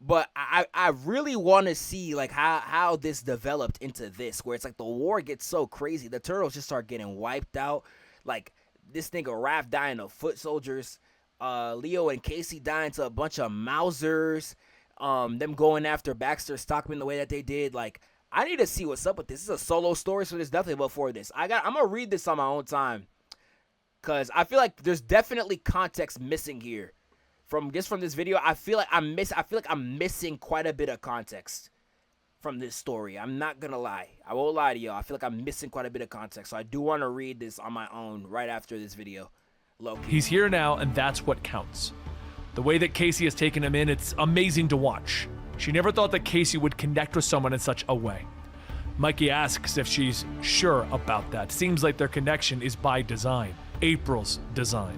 Speaker 1: But I really want to see, like, how this developed into this, where it's like the war gets so crazy. The turtles just start getting wiped out. Like, this nigga Raph dying of foot soldiers. Leo and Casey dying to a bunch of Mausers. Them going after Baxter Stockman the way that they did. Like, I need to see what's up with this. This is a solo story, so there's nothing before this. I'm going to read this on my own time. Because I feel like there's definitely context missing here. From this video, I feel like I'm missing quite a bit of context from this story. I'm not gonna lie. I won't lie to y'all. I feel like I'm missing quite a bit of context. So I do want to read this on my own right after this video. Low-key.
Speaker 2: He's here now, and that's what counts. The way that Casey has taken him in, it's amazing to watch. She never thought that Casey would connect with someone in such a way. Mikey asks if she's sure about that. Seems like their connection is by design. April's design.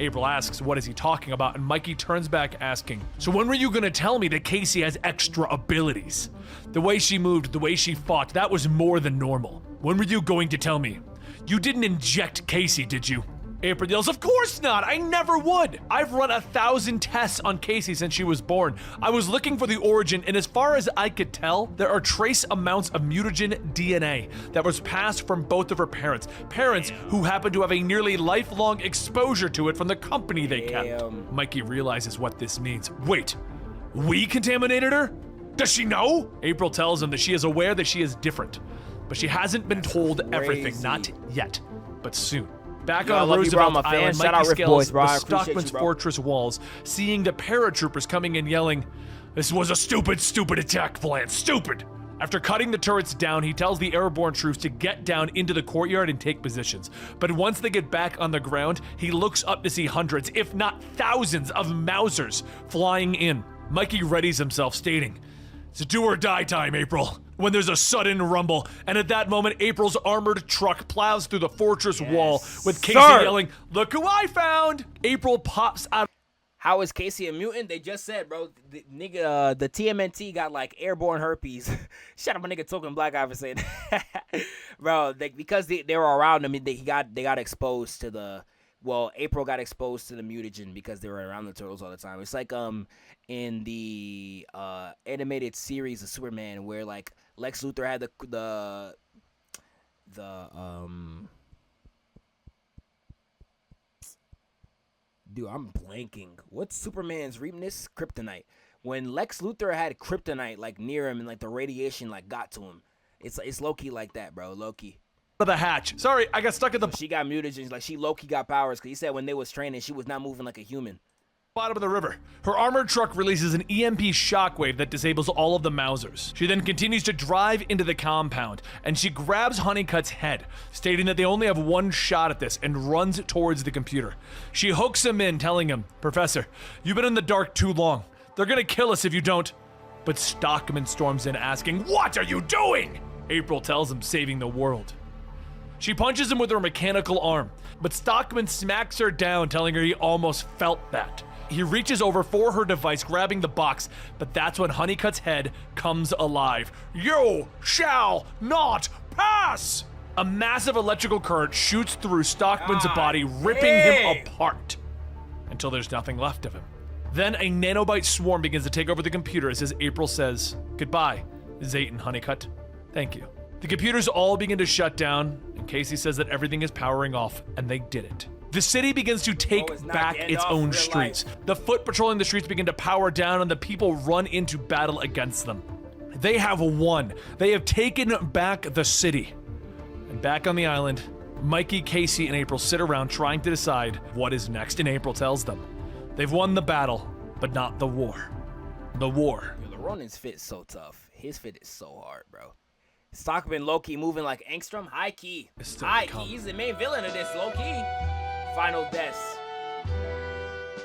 Speaker 2: April asks, what is he talking about? And Mikey turns back asking, so when were you gonna tell me that Casey has extra abilities? The way she moved, the way she fought, that was more than normal. When were you going to tell me? You didn't inject Casey, did you? April yells, of course not, I never would. I've run 1,000 tests on Casey since she was born. I was looking for the origin, and as far as I could tell, there are trace amounts of mutagen DNA that was passed from both of her parents. Parents who happen to have a nearly lifelong exposure to it from the company they kept. Mikey realizes what this means. Wait, we contaminated her? Does she know? April tells him that she is aware that she is different, but she hasn't been told everything, not yet, but soon. Back on Roosevelt Island, Mikey scales the Stockman's fortress walls, seeing the paratroopers coming in yelling, this was a stupid attack plan, stupid! After cutting the turrets down, he tells the airborne troops to get down into the courtyard and take positions. But once they get back on the ground, he looks up to see hundreds, if not thousands, of Mausers flying in. Mikey readies himself, stating, it's a do or die time, April. When there's a sudden rumble, and at that moment, April's armored truck plows through the fortress wall with Casey yelling, look who I found! April pops out.
Speaker 1: How is Casey a mutant? They just said, bro, the nigga, the TMNT got like airborne herpes. Shut up, my nigga talking black guy for saying that. Bro, because they were around him, they got exposed to the, well, April got exposed to the mutagen because they were around the turtles all the time. It's like in the animated series of Superman where like Lex Luthor had the dude, I'm blanking. What's Superman's weakness? Kryptonite. When Lex Luthor had kryptonite like near him and like the radiation like got to him. It's low-key like that, bro. Low-key.
Speaker 2: The hatch. Sorry, I got stuck at the
Speaker 1: she got mutagens, like she low-key got powers because he said when they was training she was not moving like a human.
Speaker 2: Bottom of the river. Her armored truck releases an EMP shockwave that disables all of the Mausers. She then continues to drive into the compound, and she grabs Honeycutt's head, stating that they only have one shot at this, and runs towards the computer. She hooks him in, telling him, Professor, you've been in the dark too long. They're gonna kill us if you don't. But Stockman storms in asking, what are you doing? April tells him, saving the world. She punches him with her mechanical arm, but Stockman smacks her down, telling her he almost felt that. He reaches over for her device, grabbing the box, but that's when Honeycutt's head comes alive. You shall not pass! A massive electrical current shoots through Stockman's body, ripping him apart until there's nothing left of him. Then a nanobite swarm begins to take over the computers as April says, "Goodbye, Zayt and Honeycutt. Thank you." The computers all begin to shut down, and Casey says that everything is powering off, and they did it. The city begins to take back its own streets. The foot patrolling the streets begin to power down, and the people run into battle against them. They have won. They have taken back the city. And back on the island, Mikey, Casey, and April sit around trying to decide what is next, and April tells them they've won the battle, but not the war. The war.
Speaker 1: Yo, the Ronin's fit so tough. His fit is so hard, bro. Stockman low-key moving like Engstrom, high-key. High-key, he's the main villain of this, low-key. Final deaths.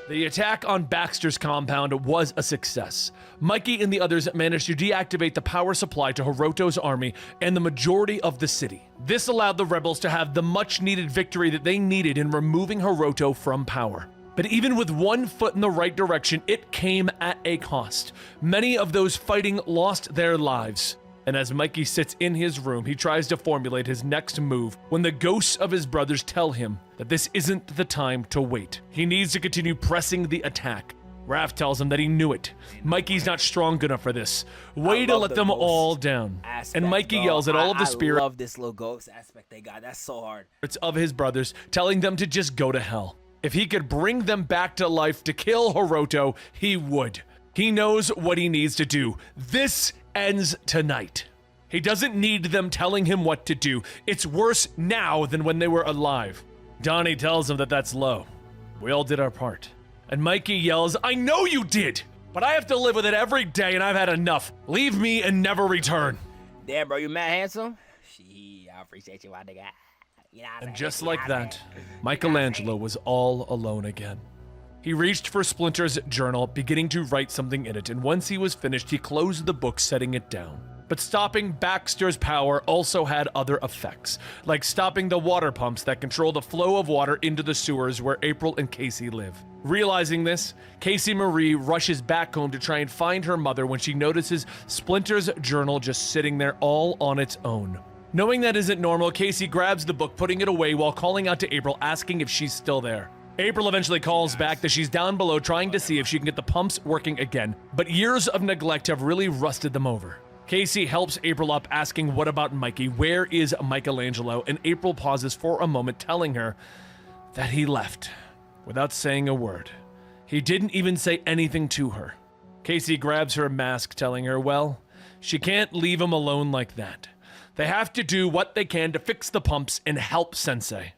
Speaker 2: The attack on Baxter's compound was a success. Mikey and the others managed to deactivate the power supply to Hiroto's army and the majority of the city. This allowed the rebels to have the much-needed victory that they needed in removing Hiroto from power. But even with one foot in the right direction, it came at a cost. Many of those fighting lost their lives. And as Mikey sits in his room, he tries to formulate his next move when the ghosts of his brothers tell him that this isn't the time to wait. He needs to continue pressing the attack. Raph tells him that he knew it. Mikey's not strong enough for this. Way to let them all down. And Mikey yells at all of the spirits.
Speaker 1: I love this little ghost aspect they got. That's so hard.
Speaker 2: Of his brothers, telling them to just go to hell. If he could bring them back to life to kill Hiroto, he would. He knows what he needs to do. This ends tonight. He doesn't need them telling him what to do. It's worse now than when they were alive. Donnie tells him that that's low. We all did our part. And Mikey yells, "I know you did, but I have to live with it every day and I've had enough. Leave me and never return."
Speaker 1: Damn, bro, you mad handsome? I appreciate you, my nigga.
Speaker 2: And just like that, Michelangelo was all alone again. He reached for Splinter's journal, beginning to write something in it, and once he was finished, he closed the book, setting it down. But stopping Baxter's power also had other effects, like stopping the water pumps that control the flow of water into the sewers where April and Casey live. Realizing this, Casey Marie rushes back home to try and find her mother when she notices Splinter's journal just sitting there all on its own. Knowing that isn't normal, Casey grabs the book, putting it away while calling out to April, asking if she's still there. April eventually calls back that she's down below trying to see if she can get the pumps working again, but years of neglect have really rusted them over. Casey helps April up, asking what about Mikey, where is Michelangelo, and April pauses for a moment, telling her that he left without saying a word. He didn't even say anything to her. Casey grabs her mask, telling her, well, she can't leave him alone like that. They have to do what they can to fix the pumps and help Sensei.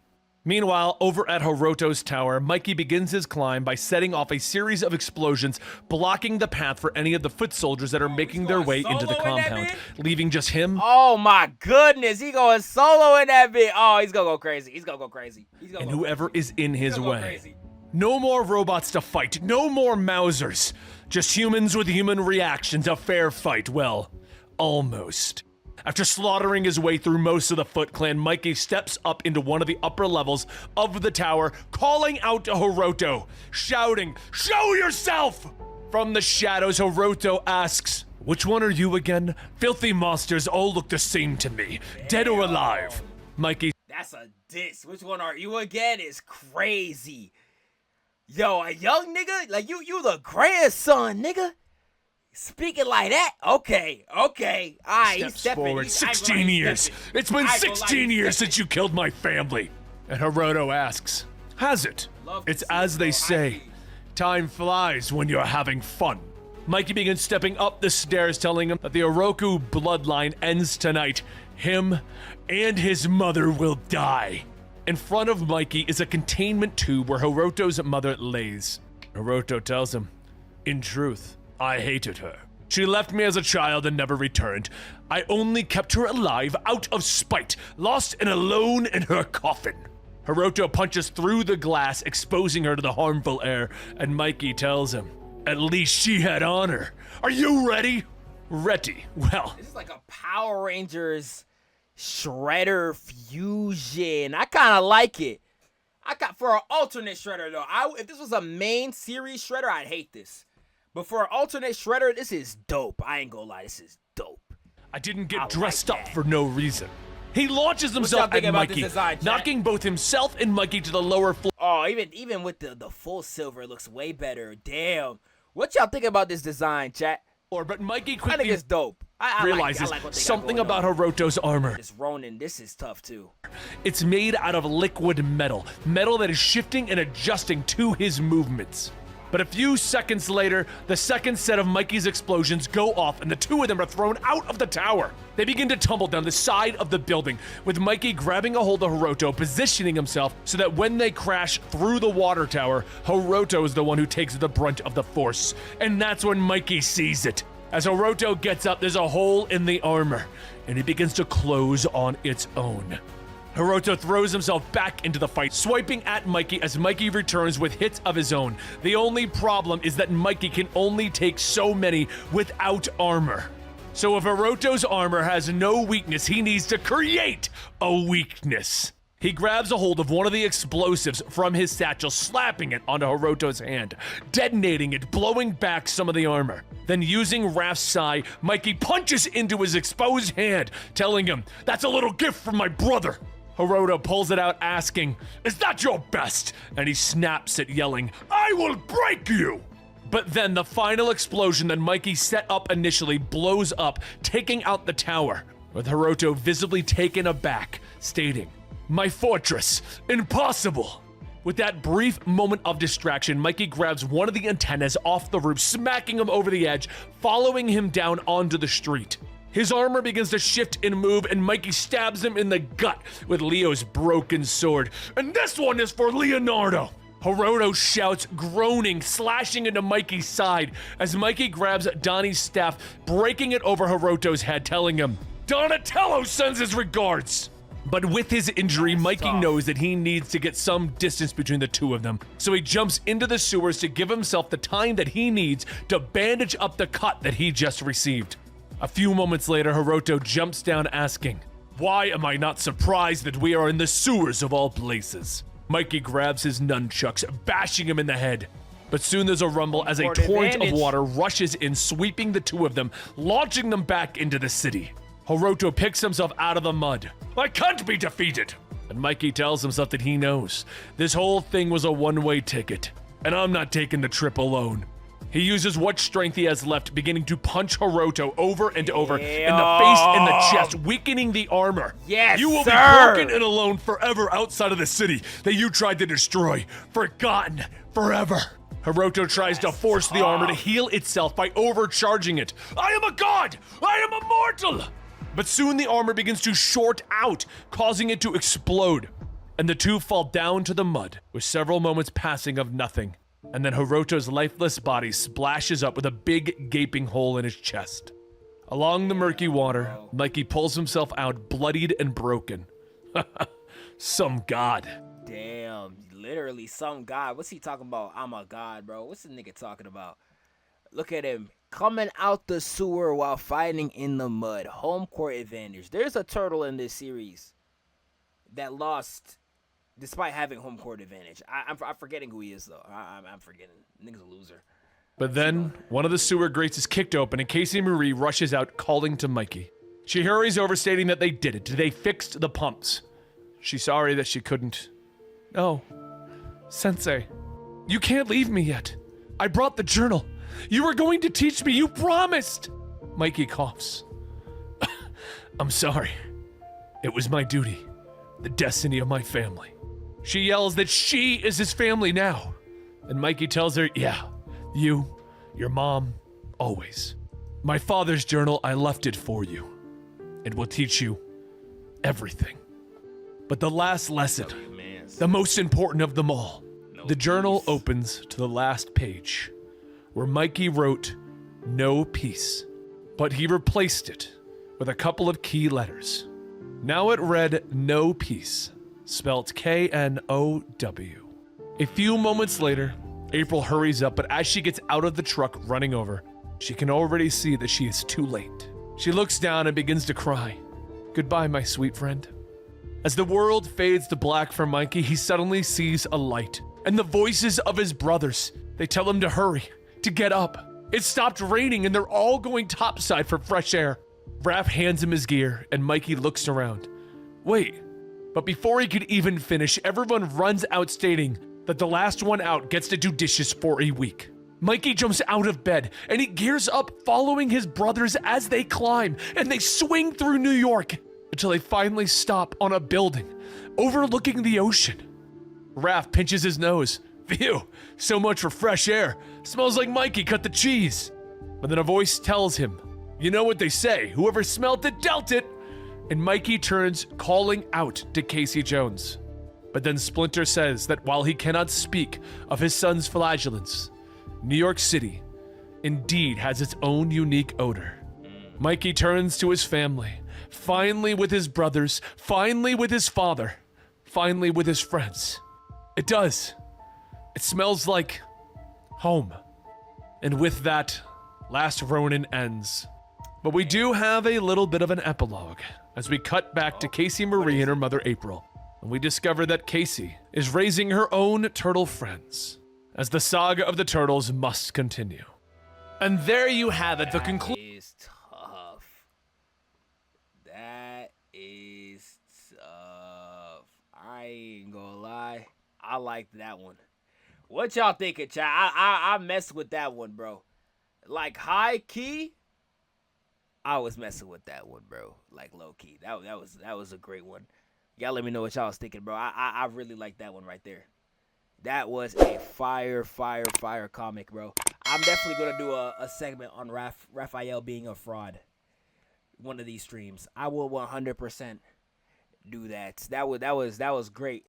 Speaker 2: Meanwhile, over at Hiroto's tower, Mikey begins his climb by setting off a series of explosions, blocking the path for any of the foot soldiers that are making their way into the compound, leaving just him.
Speaker 1: Oh my goodness, he going solo in that bit. Oh, he's gonna go crazy. He's gonna go crazy.
Speaker 2: And whoever is in his way. No more robots to fight, no more Mausers. Just humans with human reactions, a fair fight, well, almost. After slaughtering his way through most of the Foot Clan, Mikey steps up into one of the upper levels of the tower, calling out to Hiroto, shouting, "Show yourself!" From the shadows, Hiroto asks, "Which one are you again? Filthy monsters all look the same to me, dead or alive." Mikey,
Speaker 1: that's a diss. Which one are you again is crazy. Yo, a young nigga? Like you the grandson, nigga? Speaking like that? Okay. Alright, he's stepping.
Speaker 2: Forward 16 years. It's been 16 years since you killed my family. And Hiroto asks, has it? It's as they say, time flies when you're having fun. Mikey begins stepping up the stairs, telling him that the Oroku bloodline ends tonight. Him and his mother will die. In front of Mikey is a containment tube where Hiroto's mother lays. Hiroto tells him, in truth, I hated her. She left me as a child and never returned. I only kept her alive out of spite, lost and alone in her coffin. Hiroto punches through the glass, exposing her to the harmful air, and Mikey tells him, at least she had honor. Are you ready? Ready. Well.
Speaker 1: This is like a Power Rangers Shredder fusion. I kind of like it. For an alternate Shredder though. If this was a main series Shredder, I'd hate this. But for an alternate Shredder, this is dope. I ain't gonna lie, this is dope.
Speaker 2: I didn't get dressed up for no reason. He launches himself at Mikey, knocking both himself and Mikey to the lower floor.
Speaker 1: Oh, even with the full silver, it looks way better. Damn. What y'all think about this design, chat?
Speaker 2: But Mikey
Speaker 1: I think
Speaker 2: quickly
Speaker 1: it's dope. I
Speaker 2: realizes
Speaker 1: like what they got
Speaker 2: something
Speaker 1: going
Speaker 2: about
Speaker 1: on.
Speaker 2: Hiroto's armor.
Speaker 1: This Ronin, this is tough too.
Speaker 2: It's made out of liquid metal that is shifting and adjusting to his movements. But a few seconds later, the second set of Mikey's explosions go off and the two of them are thrown out of the tower. They begin to tumble down the side of the building, with Mikey grabbing a hold of Hiroto, positioning himself so that when they crash through the water tower, Hiroto is the one who takes the brunt of the force. And that's when Mikey sees it. As Hiroto gets up, there's a hole in the armor, and it begins to close on its own. Hiroto throws himself back into the fight, swiping at Mikey as Mikey returns with hits of his own. The only problem is that Mikey can only take so many without armor. So if Hiroto's armor has no weakness, he needs to create a weakness. He grabs a hold of one of the explosives from his satchel, slapping it onto Hiroto's hand, detonating it, blowing back some of the armor. Then using Raph's Sai, Mikey punches into his exposed hand, telling him, "That's a little gift from my brother." Hiroto pulls it out, asking, "Is that your best?" And he snaps it, yelling, "I will break you!" But then the final explosion that Mikey set up initially blows up, taking out the tower, with Hiroto visibly taken aback, stating, "My fortress, impossible!" With that brief moment of distraction, Mikey grabs one of the antennas off the roof, smacking him over the edge, following him down onto the street. His armor begins to shift and move, and Mikey stabs him in the gut with Leo's broken sword. "And this one is for Leonardo!" Hiroto shouts, groaning, slashing into Mikey's side as Mikey grabs Donnie's staff, breaking it over Hiroto's head, telling him, "Donatello sends his regards!" But with his injury, Mikey knows that he needs to get some distance between the two of them, so he jumps into the sewers to give himself the time that he needs to bandage up the cut that he just received. A few moments later, Hiroto jumps down asking, "Why am I not surprised that we are in the sewers of all places?" Mikey grabs his nunchucks, bashing him in the head. But soon there's a rumble as a torrent of water rushes in, sweeping the two of them, launching them back into the city. Hiroto picks himself out of the mud. "I can't be defeated!" And Mikey tells himself that he knows this whole thing was a one-way ticket, and I'm not taking the trip alone. He uses what strength he has left, beginning to punch Hiroto over and over in the face and the chest, weakening the armor.
Speaker 1: Yes,
Speaker 2: You will
Speaker 1: sir.
Speaker 2: be broken and alone forever outside of the city that you tried to destroy. Forgotten forever. Hiroto tries to force the armor to heal itself by overcharging it. "I am a god! I am immortal!" But soon the armor begins to short out, causing it to explode. And the two fall down to the mud, with several moments passing of nothing. And then Hiroto's lifeless body splashes up with a big gaping hole in his chest. Along the murky water, Mikey pulls himself out, bloodied and broken. Some god.
Speaker 1: Damn, literally some god. What's he talking about? I'm a god, bro. What's the nigga talking about? Look at him coming out the sewer while fighting in the mud. Home court advantage. There's a turtle in this series that lost despite having home court advantage. I'm forgetting who he is, though. I'm forgetting. Nigga's a loser.
Speaker 2: But then, one of the sewer grates is kicked open, and Casey Marie rushes out, calling to Mikey. She hurries over, stating that they did it. They fixed the pumps. She's sorry that she couldn't. "No. Sensei, you can't leave me yet. I brought the journal. You were going to teach me. You promised." Mikey coughs. "I'm sorry. It was my duty. The destiny of my family." She yells that she is his family now. And Mikey tells her, "Yeah, you, your mom, always. My father's journal, I left it for you. It will teach you everything." But the last lesson, the most important of them all, the journal opens to the last page, where Mikey wrote, "No peace," but he replaced it with a couple of key letters. Now it read, "No peace," spelt K-N-O-W. A few moments later, April hurries up, but as she gets out of the truck running over, she can already see that she is too late. She looks down and begins to cry. Goodbye, my sweet friend. As the world fades to black for Mikey, he suddenly sees a light. And the voices of his brothers. They tell him to hurry, to get up. It stopped raining and they're all going topside for fresh air. Raph hands him his gear and Mikey looks around. Wait, but before he could even finish, everyone runs out stating that the last one out gets to do dishes for a week. Mikey jumps out of bed and he gears up following his brothers as they climb and they swing through New York until they finally stop on a building overlooking the ocean. Raph pinches his nose. Phew, so much for fresh air. Smells like Mikey cut the cheese. But then a voice tells him, you know what they say, whoever smelt it dealt it. And Mikey turns calling out to Casey Jones. But then Splinter says that while he cannot speak of his son's flagellants, New York City indeed has its own unique odor. Mikey turns to his family, finally with his brothers, finally with his father, finally with his friends. It does. It smells like home. And with that, Last Ronin ends. But we do have a little bit of an epilogue as we cut back to Casey Marie and her mother April. And we discover that Casey is raising her own turtle friends as the saga of the turtles must continue. And there you have it, the conclusion.
Speaker 1: That is tough. That is tough. I ain't gonna lie. I liked that one. What y'all thinking, chat? I messed with that one, bro. Like high key, I was messing with that one, bro. Like low key. That was a great one. Y'all let me know what y'all was thinking, bro. I really like that one right there. That was a fire comic, bro. I'm definitely gonna do a segment on Raphael being a fraud. One of these streams. I will 100% do that. That was great.